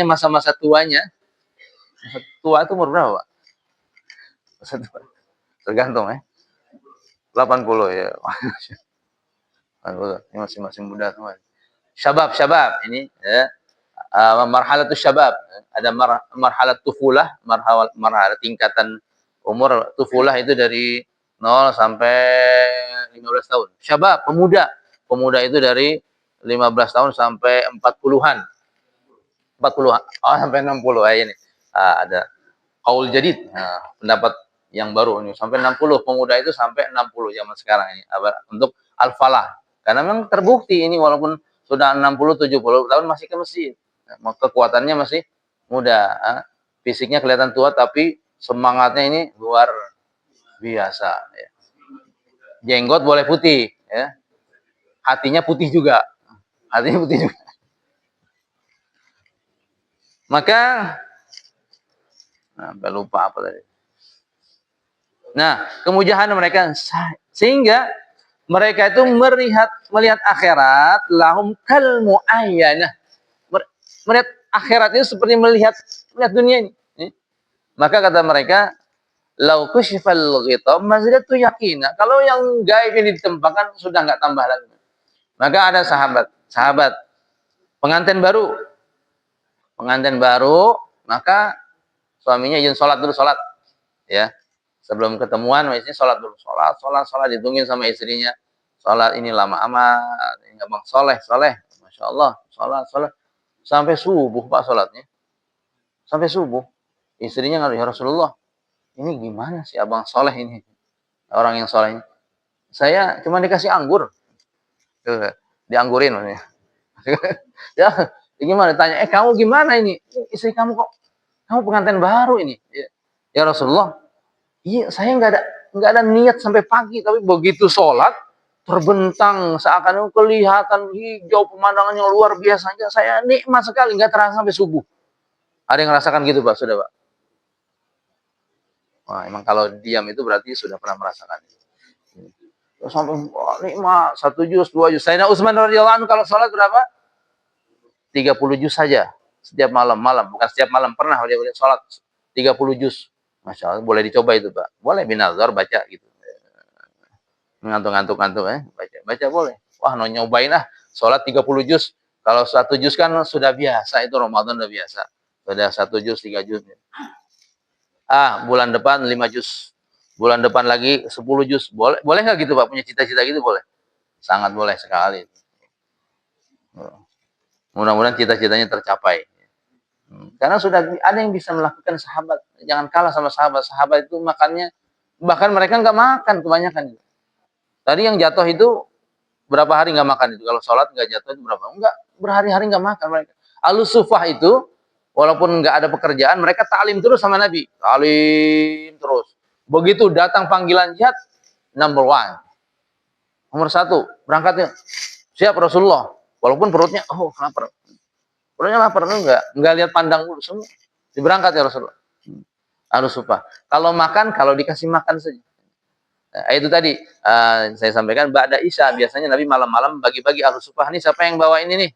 masa-masa tuanya, tua itu umur berapa, Pak? Tergantung ya. 80 ya. 80. Ini masih muda semua. Syabab ini ya. Marhalatus syabab. Ada marhalat tufulah, marhalat tingkatan umur. Tufulah itu dari 0 sampai 15 tahun. Syabab, pemuda. Pemuda itu dari 15 tahun sampai 40-an. 40-an. Oh, sampai 60 ini. Ada qaul jadid. Pendapat yang baru ini sampai 60. Pemuda itu sampai 60 zaman sekarang ini. Untuk al-falah. Karena memang terbukti ini walaupun sudah 60 70 tahun masih ke masjid. Kekuatannya masih muda. Fisiknya kelihatan tua tapi semangatnya ini luar biasa ya. Jenggot boleh putih ya. Hatinya putih juga. Maka lupa apa tadi. Nah, kemujahan mereka sehingga mereka itu melihat akhirat lahum kal muayyanah. Melihat akhirat itu seperti melihat dunia ini. Maka kata mereka, lau kusyifal ghitab mazidatu yaqina. Kalau yang gaib ini ditempatkan sudah enggak tambah lagi. Maka ada sahabat pengantin baru, maka suaminya izin sholat dulu, ya. Sebelum ketemuan, biasanya sholat dulu, sholat, ditungguin sama istrinya. Sholat ini lama amat, ini abang soleh, masya Allah, sholat, sampai subuh Pak sholatnya, sampai subuh. Istrinya nggak, ya Rasulullah, ini gimana sih abang soleh ini, orang yang soleh ini? Saya cuma dikasih anggur, dianggurin maksudnya. Ya, gimana? Tanya, kamu gimana ini? Istri kamu kok, kamu pengantin baru ini? Ya Rasulullah, iya saya nggak ada niat sampai pagi, tapi begitu sholat terbentang seakan kelihatan hijau, pemandangannya luar biasa aja. Saya nikmat sekali, nggak terasa sampai subuh. Ada yang merasakan gitu Pak, sudah Pak? Wah, emang kalau diam itu berarti sudah pernah merasakan. Sampai nikmat, 1 juz, 2 juz. Sayyidina Utsman radhiyallahu anhu kalau sholat berapa? 30 juz saja setiap malam, bukan setiap malam, pernah dia sholat 30 juz. Masya Allah, boleh dicoba itu Pak. Boleh binazar baca gitu. Ngantuk-ngantuk baca boleh. Wah, nyobain lah sholat 30 juz. Kalau 1 juz kan sudah biasa, itu Ramadan udah biasa. Sudah 1 juz, 3 juz. Bulan depan 5 juz. Bulan depan lagi 10 juz. Boleh nggak gitu Pak? Punya cita-cita gitu boleh? Sangat boleh sekali. Mudah-mudahan cita-citanya tercapai. Karena sudah ada yang bisa melakukan sahabat. Jangan kalah sama sahabat. Sahabat itu makannya, bahkan mereka nggak makan kebanyakan. Tadi yang jatuh itu berapa hari nggak makan itu? Kalau sholat nggak jatuh itu berapa? Enggak, berhari-hari nggak makan mereka. Ahlus Sufah itu, walaupun nggak ada pekerjaan, mereka taklim terus sama Nabi. Taklim terus. Begitu datang panggilan jihad, number 1. Nomor 1, berangkatnya. Siap Rasulullah. Walaupun perutnya, lapar. Perutnya lapar, enggak lihat pandang dulu semua. Diberangkat ya Rasulullah. Ahlus Sufah. Kalau makan, kalau dikasih makan saja. Nah, itu tadi saya sampaikan ba'da Isya biasanya Nabi malam-malam bagi-bagi Ahlus Sufah. Nih siapa yang bawa ini nih?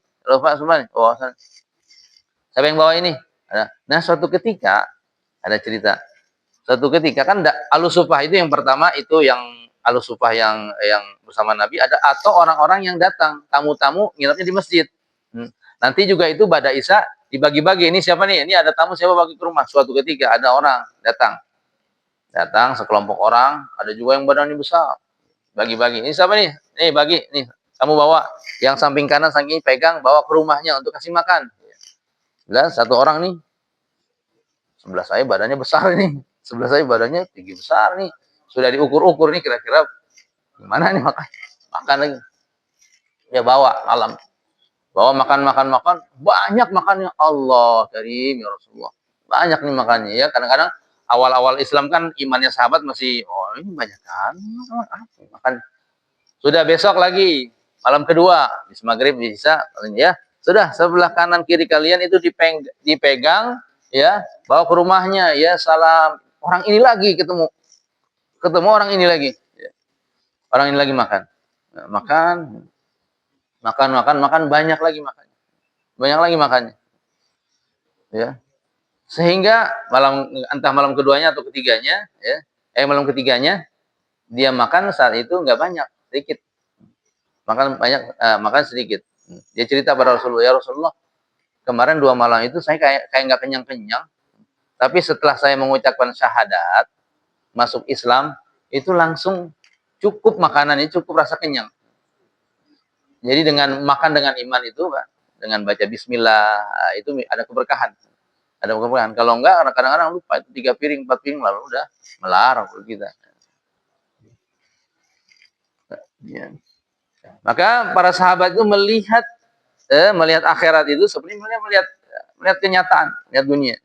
Siapa yang bawa ini? Nah, suatu ketika ada cerita. Suatu ketika kan Ahlus Sufah itu yang pertama itu yang Ahlus Sufah yang bersama Nabi ada, atau orang-orang yang datang, tamu-tamu nginapnya di masjid. Nanti juga itu ba'da Isya dibagi-bagi. Ini siapa nih? Ini ada tamu, siapa bagi ke rumah. Suatu ketika ada orang datang sekelompok orang, ada juga yang badannya besar, bagi-bagi. Ini siapa nih? Nih bagi, nih kamu bawa. Yang samping kanan samping pegang, bawa ke rumahnya untuk kasih makan. Dan satu orang nih, sebelah saya badannya besar nih, sebelah saya badannya tinggi besar nih, sudah diukur-ukur nih kira-kira gimana nih makan lagi. Dia bawa makan, banyak makannya. Allah karim ya Rasulullah, banyak nih makannya ya. Kadang-kadang awal-awal Islam kan imannya sahabat masih, ini banyak kan makan. Sudah besok lagi malam kedua, habis maghrib bisa ya. Sudah sebelah kanan kiri kalian itu dipegang ya, bawa ke rumahnya ya, salam. Orang ini lagi ketemu orang ini lagi. Ya. Orang ini lagi makan. Nah, makan banyak lagi makannya. Banyak lagi makannya. Ya. Sehingga entah malam keduanya atau ketiganya ya, malam ketiganya dia makan saat itu nggak banyak, sedikit. Makan sedikit. Dia cerita pada Rasulullah, ya Rasulullah, kemarin 2 malam itu saya kayak nggak kenyang-kenyang, tapi setelah saya mengucapkan syahadat, masuk Islam, itu langsung cukup makanannya, cukup rasa kenyang. Jadi dengan makan dengan iman itu, Pak, dengan baca bismillah, itu ada keberkahan. Ada keberkahan. Kalau enggak, kadang-kadang lupa, 3 piring, 4 piring, lalu udah melarang kita. Ya. Maka para sahabat itu melihat akhirat itu seperti melihat kenyataan, melihat dunia.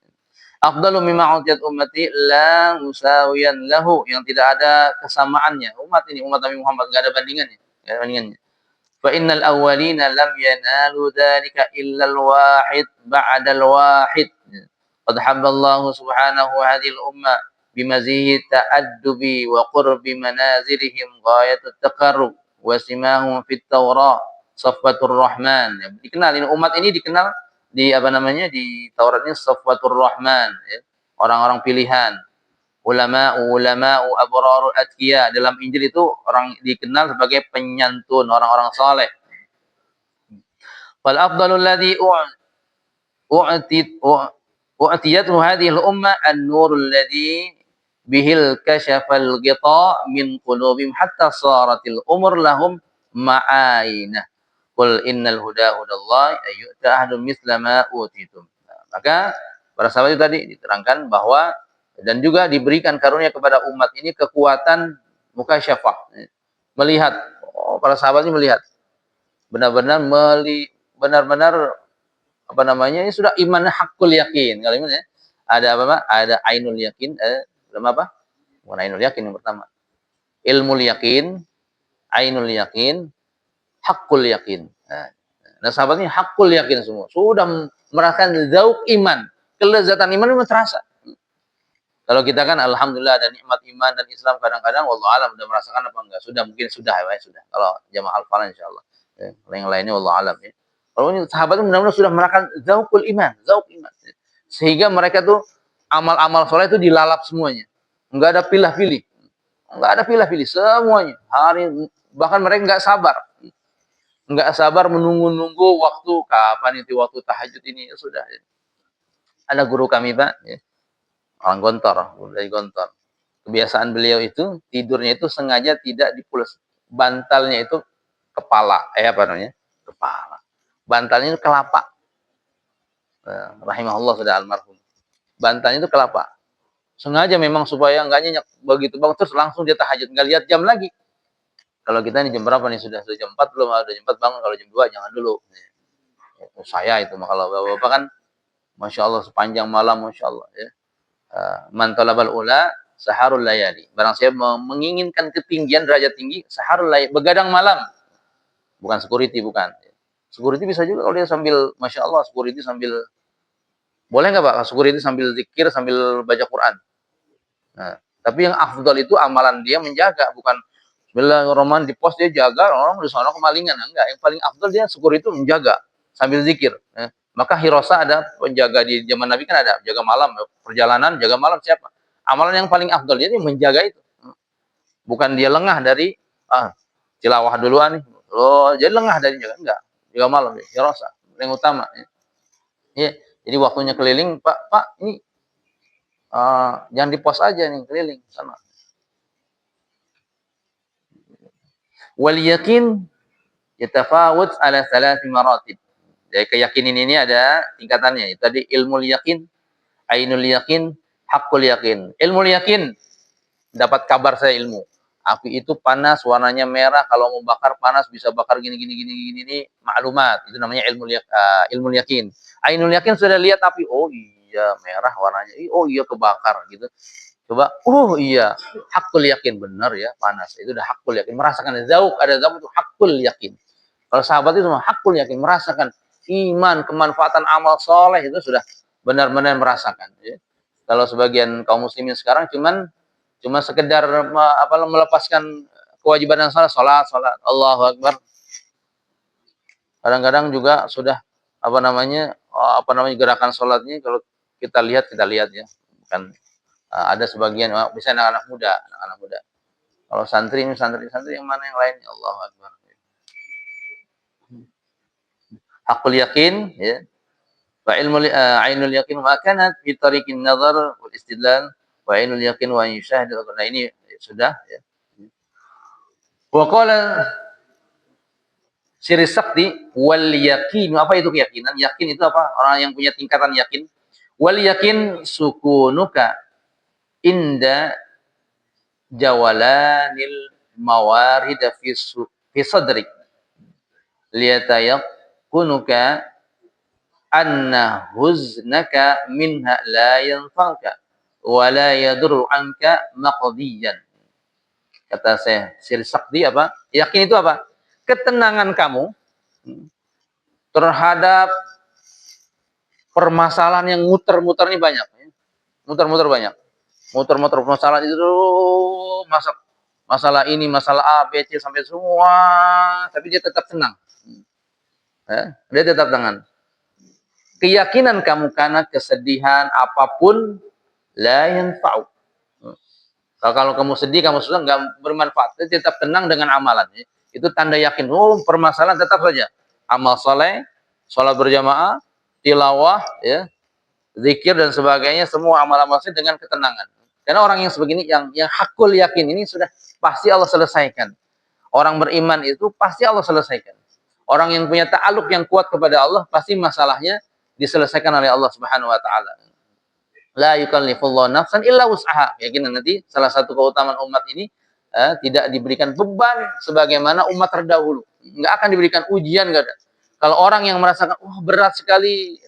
Afdalu mimma utiyat ummati la musawiyan lahu, yang tidak ada kesamaannya. Umat Nabi Muhammad enggak ada bandingannya. Fa innal awwalina lam yanalu dzalika illa al-wahid ba'da al-wahid. Qad habballahu subhanahu hadhihi al-umma bimazihi ta'addubi wa qurbi manazilihim ghayatut taqarrub wa simahum fit Taurat Safwatur Rahman. Dikenal ini umat ini, dikenal di di Taurat ini Safwatur Rahman ya. Orang-orang pilihan. ulama abrarul atqiya. Dalam Injil itu orang dikenal sebagai penyantun, orang-orang saleh. Wal afdalul ladzi u'tiyatu hadhihi al-ummah an-nurul ladzi bihil kashafal ghita min qulubihim hatta saratil umur lahum ma'ainah. Qul innal huda hudallahi ayyuta ahadun misla ma utitum. Maka para sahabat itu tadi diterangkan bahwa dan juga diberikan karunia kepada umat ini kekuatan mukasyafah. Melihat, para sahabat ini melihat benar-benar benar-benar apa namanya, ini sudah iman hakul yakin. Kalau iman ya, ada apa Pak? Ada ainul yakin, belum apa? Bukan ainul yakin yang pertama. Ilmul yakin, ainul yakin, hakul yakin. Nah, sahabat ini hakul yakin semua. Sudah merasakan zauk iman, kelezatan iman itu terasa. Kalau kita kan alhamdulillah ada nikmat iman dan Islam, kadang-kadang wallahu alam sudah merasakan apa enggak? Sudah, mungkin sudah ya, sudah. Kalau jamaah al-falah insyaallah. Ya, yang lainnya wallahu alam ya. Kalau ini sahabat itu benar-benar sudah merasakan zaukul iman, zauk iman. Sehingga mereka tuh amal-amal soleh itu dilalap semuanya. Enggak ada pilih-pilih. Enggak ada pilih-pilih semuanya. Bahkan mereka enggak sabar. Enggak sabar menunggu-nunggu waktu kapan itu waktu tahajud ini, ya sudah. Ada guru kami Pak, ya. Orang Gontor, dari Gontor. Kebiasaan beliau itu tidurnya itu sengaja tidak dipulus. Bantalnya itu kepala, apa namanya? Kepala. Bantalnya itu kelapa. Rahimahullah sudah almarhum. Bantalnya itu kelapa. Sengaja memang supaya enggak nyenyak begitu bangun terus langsung dia tahajud, enggak lihat jam lagi. Kalau kita ini jam berapa nih? Sudah jam 4 belum? Ada jam 4 bangun, kalau jam 2 jangan dulu. Saya itu kalau Bapak-bapak kan Masya Allah sepanjang malam Masya Allah ya. Man talabal ula saharul layali. Barang saya menginginkan ketinggian derajat tinggi, saharul layali, begadang malam. Bukan security, bukan. Security bisa juga kalau dia sambil Masya Allah, security sambil, boleh nggak Pak? Security sambil zikir, sambil baca Quran. Nah, tapi yang afdal itu amalan dia menjaga, bukan Bismillahirrahmanirrahim di pos dia jaga, orang di sana kemalingan. Enggak, yang paling afdal dia security itu menjaga sambil zikir. Maka Hirasa ada penjaga di zaman Nabi kan ada, jaga malam, perjalanan, jaga malam siapa? Amalan yang paling afdal dia menjaga itu. Bukan dia lengah dari, tilawah duluan nih. Oh, jadi lengah dari jaga, enggak. Jaga malam ya, Hirasa, yang utama. Ya. Jadi waktunya keliling, Pak, ini jangan di pos aja nih, keliling sana. Wal yakin yatafawut ala thalathi maratib. Jadi keyakinan ini ada tingkatannya. Tadi ilmu yakin, ainul yakin, hakul yakin. Ilmu yakin, dapat kabar saya ilmu. Api itu panas, warnanya merah, kalau mau bakar panas bisa bakar gini ini maklumat. Itu namanya ilmu yakin. Ainul yakin sudah lihat api, oh iya merah warnanya. Oh iya kebakar gitu. Coba, oh iya, hakul yakin, benar ya, panas. Itu udah hakul yakin, merasakan zauk, ada zauk itu hakul yakin. Kalau sahabat itu hakul yakin, merasakan iman, kemanfaatan amal soleh itu sudah benar-benar merasakan. Ya. Kalau sebagian kaum muslimin sekarang cuma sekedar melepaskan kewajiban yang salah, salat, Allahu Akbar. Kadang-kadang juga sudah apa namanya gerakan salatnya kalau kita lihat ya, bukan ada sebagian misalnya anak-anak muda. Kalau santri yang mana yang lain? Allahu Akbar. Hakul yakin ya. Wa ilmu ainul yakin wa kanat bi tariqin nazar wal istidlal wa ainul yakin wa yusyahid. Nah ini sudah ya. Wa qala siri sakti wal yakin. Apa itu keyakinan? Yakin itu apa? Orang yang punya tingkatan yakin. Wal yakin sukunuka inda jawalanil mawarid fi sadrik liyatayakunuka anna huznaka minha la yanfa'ka wa la yadur anka maqdiyan. Kata saya Syir Sakti apa? Yakin itu apa? Ketenangan kamu terhadap permasalahan yang muter-muter ini banyak. Muter-muter banyak. Muter-muter permasalahan itu masalah ini, masalah A, B, C sampai semua, tapi dia tetap tenang. Dia tetap tenang. Keyakinan kamu karena kesedihan apapun la yanfa'u. Kalau kamu sedih, kamu susah, nggak bermanfaat. Tetap tenang dengan amalannya. Itu tanda yakin. Oh, permasalahan tetap saja. Amal soleh, sholat berjamaah, tilawah, ya, zikir dan sebagainya, semua amal-amal dengan ketenangan. Karena orang yang sebegini, yang hakul yakin ini sudah pasti Allah selesaikan. Orang beriman itu pasti Allah selesaikan. Orang yang punya ta'aluk yang kuat kepada Allah, pasti masalahnya diselesaikan oleh Allah Subhanahu wa taala. La yukallifullahu nafsan illa wus'aha. Yakin nanti salah satu keutamaan umat ini tidak diberikan beban sebagaimana umat terdahulu. Enggak akan diberikan ujian, enggak ada. Kalau orang yang merasakan berat sekali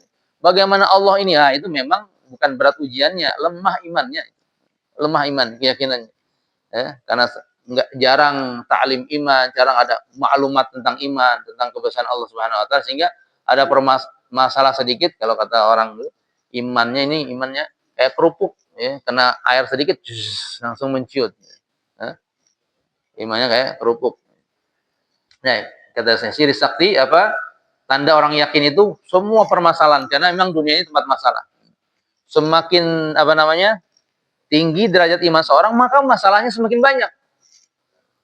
bagaimana Allah ini, itu memang bukan berat ujiannya, lemah imannya. Lemah iman keyakinannya. Karena enggak jarang ta'lim iman, jarang ada maklumat tentang iman, tentang kebesaran Allah Subhanahu wa taala, sehingga ada masalah sedikit kalau kata orang dulu, imannya kayak kerupuk, ya, kena air sedikit langsung menciut. Imannya kayak kerupuk. Nah, kata saya siri sakti apa? Tanda orang yakin itu semua permasalahan, karena memang dunia ini tempat masalah. Semakin tinggi derajat iman seorang, maka masalahnya semakin banyak.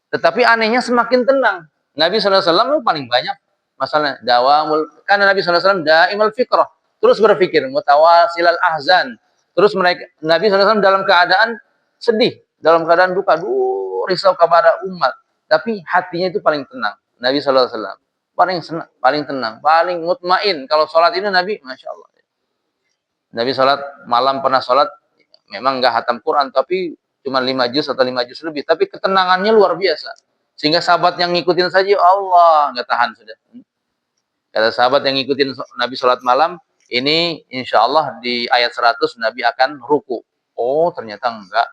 Tetapi anehnya semakin tenang. Nabi SAW paling banyak masalah. Karena Nabi SAW daimal fikrah. Terus berpikir, mutawasilal ahzan. Terus Nabi SAW dalam keadaan sedih, dalam keadaan duka, risau kepada umat. Tapi hatinya itu paling tenang. Nabi SAW paling tenang, paling mutmain. Kalau sholat ini Nabi, Masya Allah. Nabi sholat malam pernah sholat, memang nggak hatam Quran, tapi cuma 5 juz atau 5 juz lebih. Tapi ketenangannya luar biasa. Sehingga sahabat yang ngikutin saja, Allah nggak tahan sudah. Kata sahabat yang ngikutin Nabi sholat malam, ini insya Allah di ayat 100 Nabi akan ruku. Oh, ternyata enggak.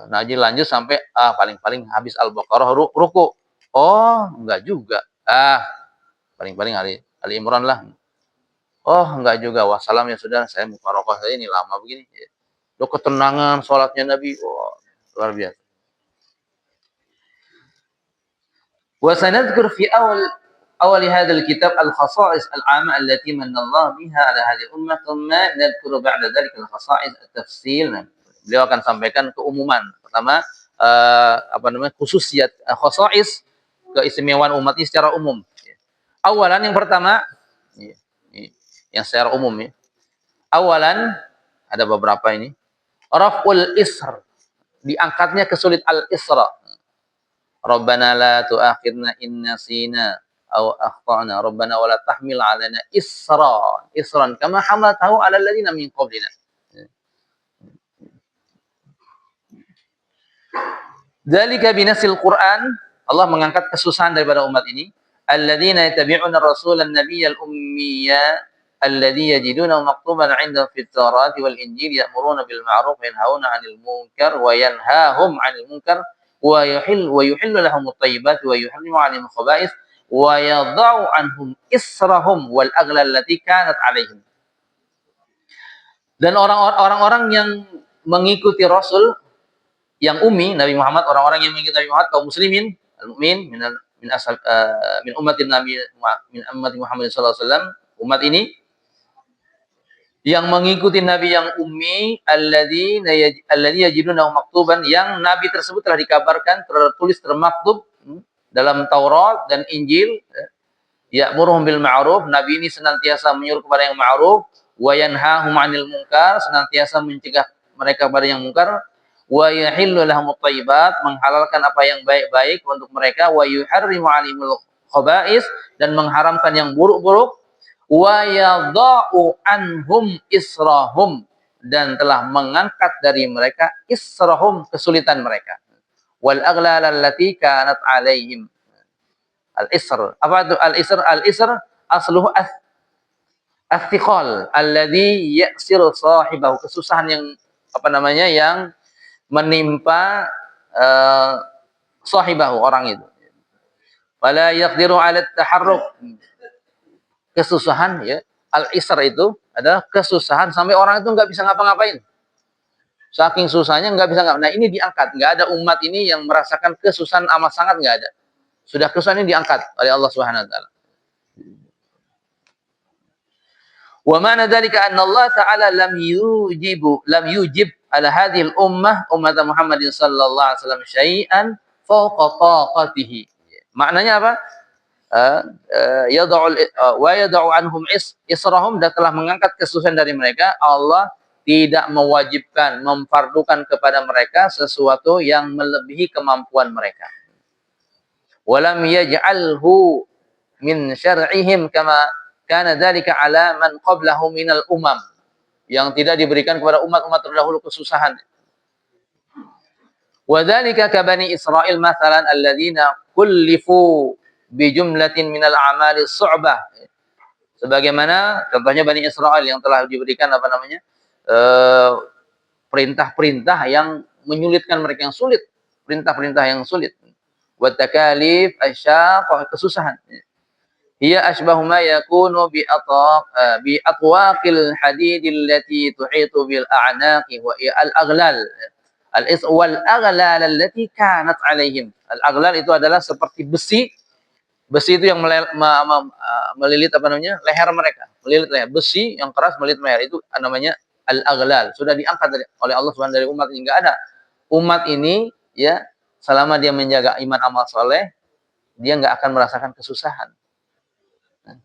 Nabi lanjut sampai paling-paling habis Al-Baqarah ruku. Oh, enggak juga. Paling-paling Ali Imran lah. Oh, enggak juga. Wassalam ya sudah, saya mufaroqah saja, ini lama begini. Loh, ketenangan sholatnya Nabi. Oh, luar biasa. Wa sanadhkur fi awal hadzal kitab al-khasa'is al-'amma allati manna Allah biha 'ala hadhihi ummah, thumma nadhkuru ba'da dzalika al-khasa'is at-tafsil. Beliau akan sampaikan keumuman. Pertama, khususiyat khasa'is, keistimewaan umat ini secara umum. Awalan, yang pertama, yang secara umum ya. Awalan, ada beberapa ini. Raf'ul isr, diangkatnya kesulit al-isra. Rabbana la tu'akhidna in nasina aw akhtana. Rabbana wa la tahmil 'alaina isran kama hamaltahu 'alal ladzina min qablina. Dzalika binasil Qur'an, Allah mengangkat kesusahan daripada umat ini. Alladzina yattabi'una ar-rasulan nabiyyal ummiyya alladzi yajidunahu maktuban 'indahum fit Taurati wal Injil ya'muruna bil ma'ruf wa yanhauna 'anil munkar wa yanhahum 'anil munkar wa yuhillu lahum at-thayyibat wa yuharrimu 'alaihim al-khaba'ith wa yadh'u 'anhum israhum wal aghlal allati kanat 'alaihim. Dan orang-orang yang mengikuti Rasul yang ummi Nabi Muhammad, orang-orang yang mengikuti Nabi Muhammad, kaum muslimin, al-mu'min min ummatin Nabi min ummati Muhammad sallallahu alaihi wasallam, umat ini yang mengikuti Nabi yang ummi, alladzi yajidunahu maktuban, yang Nabi tersebut telah dikabarkan, tertulis, termaktub dalam Taurat dan Injil. Ya'muruhum bil ma'ruf, Nabi ini senantiasa menyuruh kepada yang ma'ruf, wa yanhahum 'anil munkar, senantiasa mencegah mereka pada yang munkar, wa yahillu lahumut thayyibat, menghalalkan apa yang baik-baik untuk mereka, wa yuharrimu 'alaihimul khaba'is, dan mengharamkan yang buruk-buruk, wa yadha'u anhum israhum, dan telah mengangkat dari mereka israhum, kesulitan mereka, wal aghlal allati kanat 'alaihim. Al-isr, apa itu al-isr? Al-isr asluhu as-thiqal alladhi ya'siru sahibahu, kesusahan yang yang menimpa sahibahu, orang itu. Wala yaqdiru 'ala at-taharruk, kesusahan ya. Al-isr itu adalah kesusahan sampai orang itu nggak bisa ngapa-ngapain. Saking susahnya nggak bisa ngapa. Nah, ini diangkat. Nggak ada umat ini yang merasakan kesusahan amat sangat, nggak ada. Sudah kesusahan ini diangkat oleh Allah Subhanahu wa taala. Wa ma'na dzalika anna Allah ta'ala lam yujib ala hadhil ummah umat Muhammadin sallallahu alaihi wasallam syai'an fawqa taqatihi. Maknanya apa? Yad'u anhum israhum, dan telah mengangkat kesusahan dari mereka. Allah tidak mewajibkan, memfardukan kepada mereka sesuatu yang melebihi kemampuan mereka. Walam yaj'alhu min syar'ihim kama kana dzalika ala man qablahu minal umam, yang tidak diberikan kepada umat-umat terdahulu kesusahan. Wa dzalika ka bani Israil mathalan alladzina kullifu bi jumlatin minal a'mali su'bah. Sebagaimana contohnya Bani Israel yang telah diberikan perintah-perintah yang menyulitkan mereka, yang sulit, perintah-perintah yang sulit. Wa takalif asyaqah, kesusahan. Hiya asbahu ma yakunu bi atwaqil hadid allati tuhitu bil a'naqi wa al-aghlal. Wal aghlal allati kanat alaihim. Al-aghlal itu adalah seperti besi. Besi itu yang melilit leher mereka, melilit leher. Besi yang keras melilit leher, itu namanya al-aghlal. Sudah diangkat oleh Allah Subhanahu dari umat ini. Enggak ada umat ini ya, selama dia menjaga iman amal soleh, dia enggak akan merasakan kesusahan.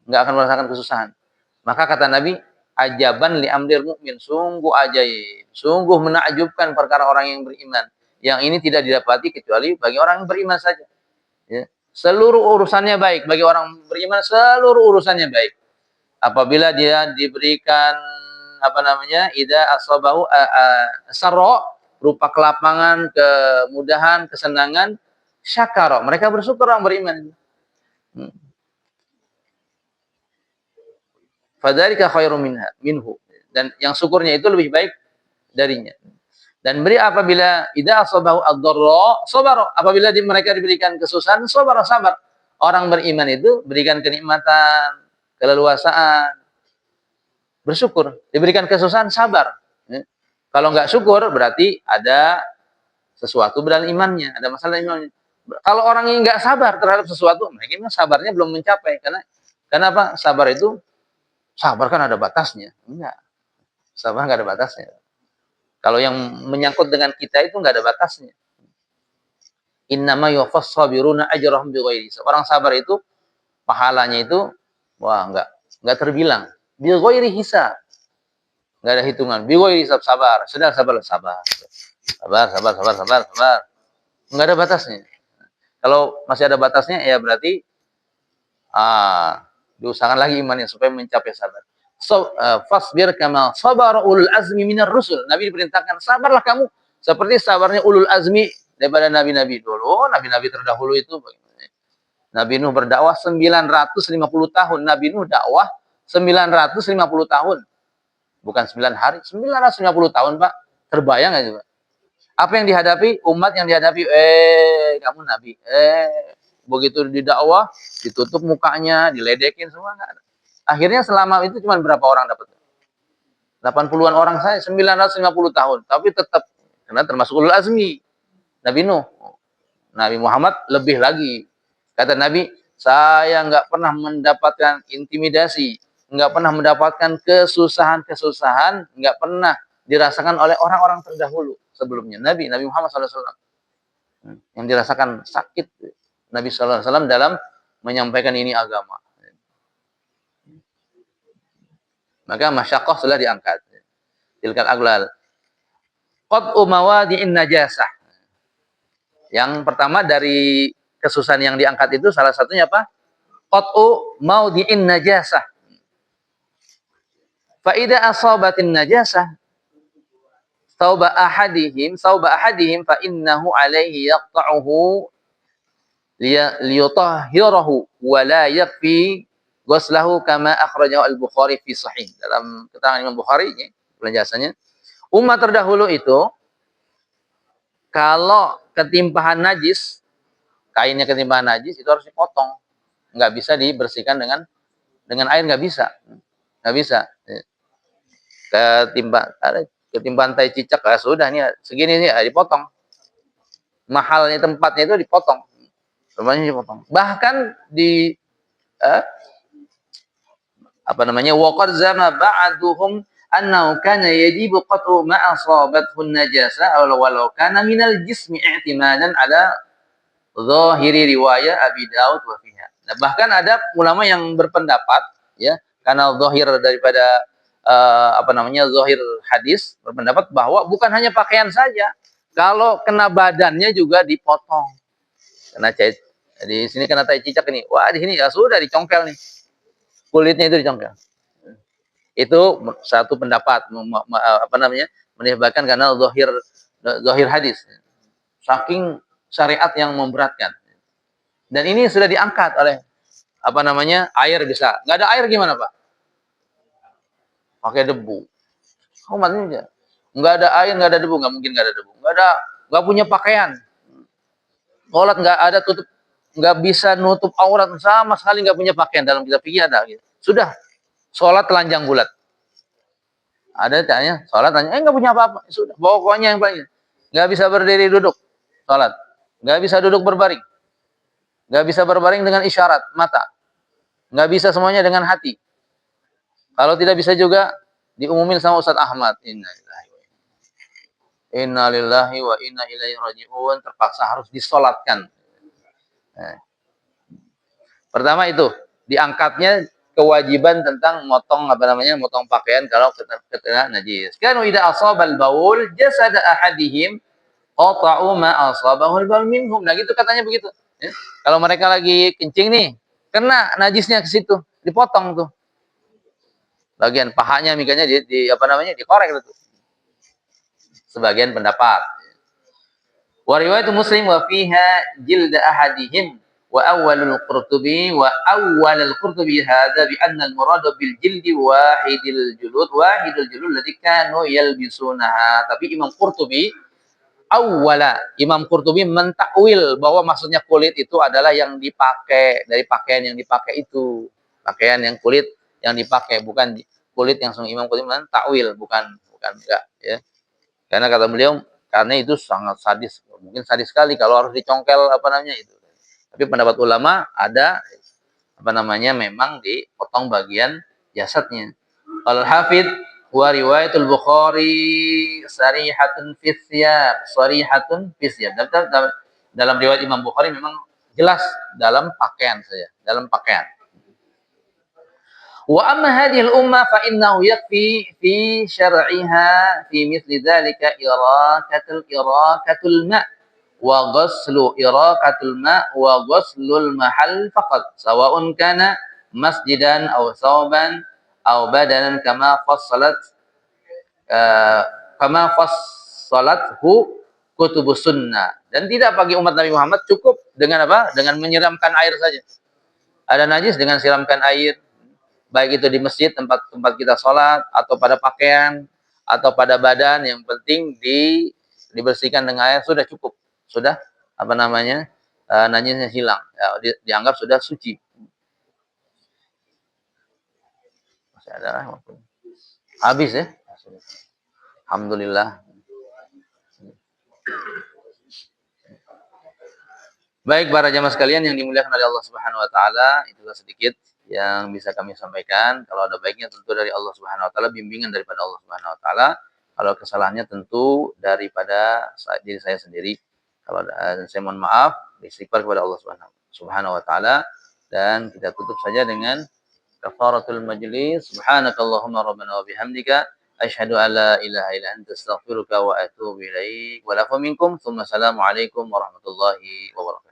Enggak akan merasakan kesusahan. Maka kata Nabi, ajaban li amril mukmin, sungguh ajaib, sungguh menakjubkan perkara orang yang beriman. Yang ini tidak didapati kecuali bagi orang yang beriman saja. Ya. Seluruh urusannya baik bagi orang beriman, seluruh urusannya baik. Apabila dia diberikan idza asabahu sarra, berupa kelapangan, kemudahan, kesenangan, syakara, mereka bersyukur orang beriman. Fadzalika khairum minhu, dan yang syukurnya itu lebih baik darinya. Dan beri apabila idza asabahu ad-dharra sabara, apabila mereka diberikan kesusahan, sabar. Orang beriman itu berikan kenikmatan, keleluasaan, bersyukur. Diberikan kesusahan, sabar. Kalau enggak syukur, berarti ada sesuatu dalam imannya, ada masalah imannya. Kalau orang yang enggak sabar terhadap sesuatu, mungkin sabarnya belum mencapai. Karena apa? Sabar kan ada batasnya. Enggak. Sabar enggak ada batasnya. Kalau yang menyangkut dengan kita itu enggak ada batasnya. Innama yuwaffas sabiruna ajrahum bighairi hisab. Orang sabar itu pahalanya itu enggak terbilang. Bighairi hisab. Enggak ada hitungan. Bighairi hisab, sabar. Sudah sabar. Sabar. Enggak ada batasnya. Kalau masih ada batasnya, ya berarti diusahakan lagi imannya supaya mencapai sabar. Fasbir kama sabara ulul azmi minar rusul. Nabi diperintahkan, sabarlah kamu seperti sabarnya ulul azmi daripada nabi-nabi dulu. Nabi-nabi terdahulu itu Nabi Nuh berdakwah 950 tahun. Nabi Nuh dakwah 950 tahun. Bukan 9 hari, 950 tahun, Pak. Terbayang enggak juga? Apa yang dihadapi? Umat yang dihadapi, kamu nabi. Begitu didakwah, ditutup mukanya, diledekin semua, enggak ada. Akhirnya selama itu cuma berapa orang dapat? 80-an orang saya, 950 tahun. Tapi tetap, karena termasuk ulul azmi. Nabi Nuh. Nabi Muhammad lebih lagi. Kata Nabi, saya nggak pernah mendapatkan intimidasi, nggak pernah mendapatkan kesusahan, nggak pernah dirasakan oleh orang-orang terdahulu sebelumnya. Nabi Muhammad SAW. Yang dirasakan sakit Nabi SAW dalam menyampaikan ini agama. Maka masyaqqah sudah diangkat. Tilkal aglal. Qat'u mawadi'in najasah. Yang pertama dari kesusahan yang diangkat itu salah satunya apa? Qat'u mawdi'in najasah. Fa idza asabatin najasah sauba ahadihim fa innahu alaihi yaqta'uhu liyutahhirahu wa la yakfi ghuslahu kama akhrajahu al-Bukhari fi sahih. Dalam keterangan Imam Bukhari penjelasannya, umat terdahulu itu kalau ketimpahan najis, kainnya ketimpahan najis itu harus dipotong. Enggak bisa dibersihkan dengan air, enggak bisa. Ketimpahan tai cicak, sudah nih segini nih dipotong. Mahalnya tempatnya itu dipotong. Rumahnya dipotong. Bahkan waqad zama ba'duhum annahu kana yajibu qat'u ma asabathu an-najasa walau kana minal jismi i'timadan ala zahiri riwayah Abi Daud wa fiha. Nah, bahkan ada ulama yang berpendapat ya, karena zahir daripada zahir hadis berpendapat bahwa bukan hanya pakaian saja, kalau kena badannya juga dipotong. Kena cicak. Di sini kena tai cicak ini. Wah, di sini ya sudah dicongkel nih. Kulitnya itu dicongkel. Itu satu pendapat menyebabkan karena zahir hadis. Saking syariat yang memberatkan. Dan ini sudah diangkat oleh air bisa. Nggak ada air gimana, Pak? Pakai debu. Maksudnya nggak ada air, nggak ada debu, nggak mungkin nggak ada debu. Nggak punya pakaian. Sholat nggak ada tutup, nggak bisa nutup aurat sama sekali, nggak punya pakaian. Dalam kitab fikih ada gitu. Sudah sholat telanjang bulat. Ada tanya, sholat tanya, nggak punya apa-apa. Sudah, pokoknya yang paling nggak bisa berdiri duduk sholat, nggak bisa duduk berbaring, nggak bisa berbaring dengan isyarat mata, nggak bisa semuanya dengan hati. Kalau tidak bisa juga diumumin sama Ustaz Ahmad. Inna lillahi wa inna ilaihi raji'un. Terpaksa harus disolatkan. Nah. Pertama itu diangkatnya kewajiban tentang motong pakaian kalau kena najis. Kanu idza asabal baul jasad ahadihim qata'u ma asabahu al-baul minhum. Nah gitu katanya begitu. Ya. Kalau mereka lagi kencing nih, kena najisnya ke situ, dipotong tuh. Bagian pahanya mikanya dikorek itu. Sebagian pendapat. Wa riwayat Muslim wa fiha jilda ahadihim wa awwalul Qurtubi hadza bi anna al-murad bil jildi wahidul julud ladzi kanu yalbisunaha. Tapi Imam Qurtubi mentakwil bahwa maksudnya kulit itu adalah yang dipakai, dari pakaian yang dipakai itu. Pakaian yang kulit yang dipakai, bukan kulit yang Imam Qurtubi mentakwil, bukan enggak ya. Karena kata beliau, karena itu sangat sadis, mungkin sadis sekali kalau harus dicongkel itu. Tapi pendapat ulama ada memang dipotong bagian jasadnya. Al-Hafidz wa riwayatul Bukhari sarihatun fi thiyab. Dalam riwayat Imam Bukhari memang jelas dalam pakaian saja, dalam pakaian. Wa amma hadhihi al-ummah fa innahu yakfi fi syar'iha fi mithli dhalika iraqatul ma' wa ghaslul mahal faqat sawa'un kana masjidan aw thawban aw badanan kama fassalathu kutubus sunnah. Dan tidak bagi umat Nabi Muhammad cukup dengan dengan menyiramkan air saja. Ada najis dengan siramkan air, baik itu di masjid tempat kita sholat, atau pada pakaian, atau pada badan, yang penting dibersihkan dengan air, sudah cukup, sudah najisnya hilang, ya, dianggap sudah suci. Masih ada habis ya, alhamdulillah. Baik para jamaah sekalian yang dimuliakan oleh Allah Subhanahu wa taala, itulah sedikit yang bisa kami sampaikan. Kalau ada baiknya tentu dari Allah Subhanahu wa taala, bimbingan daripada Allah Subhanahu wa taala. Kalau kesalahannya tentu daripada diri saya sendiri. Kalau saya mohon maaf, istighfar kepada Allah Subhanahu wa taala, dan kita tutup saja dengan kafaratul majlis. Subhanakallahumma rabbana wa bihamdika asyhadu an la ilaha illa anta astaghfiruka wa atubu ilaik. Wa lakum minkum. Assalamualaikum warahmatullahi wabarakatuh.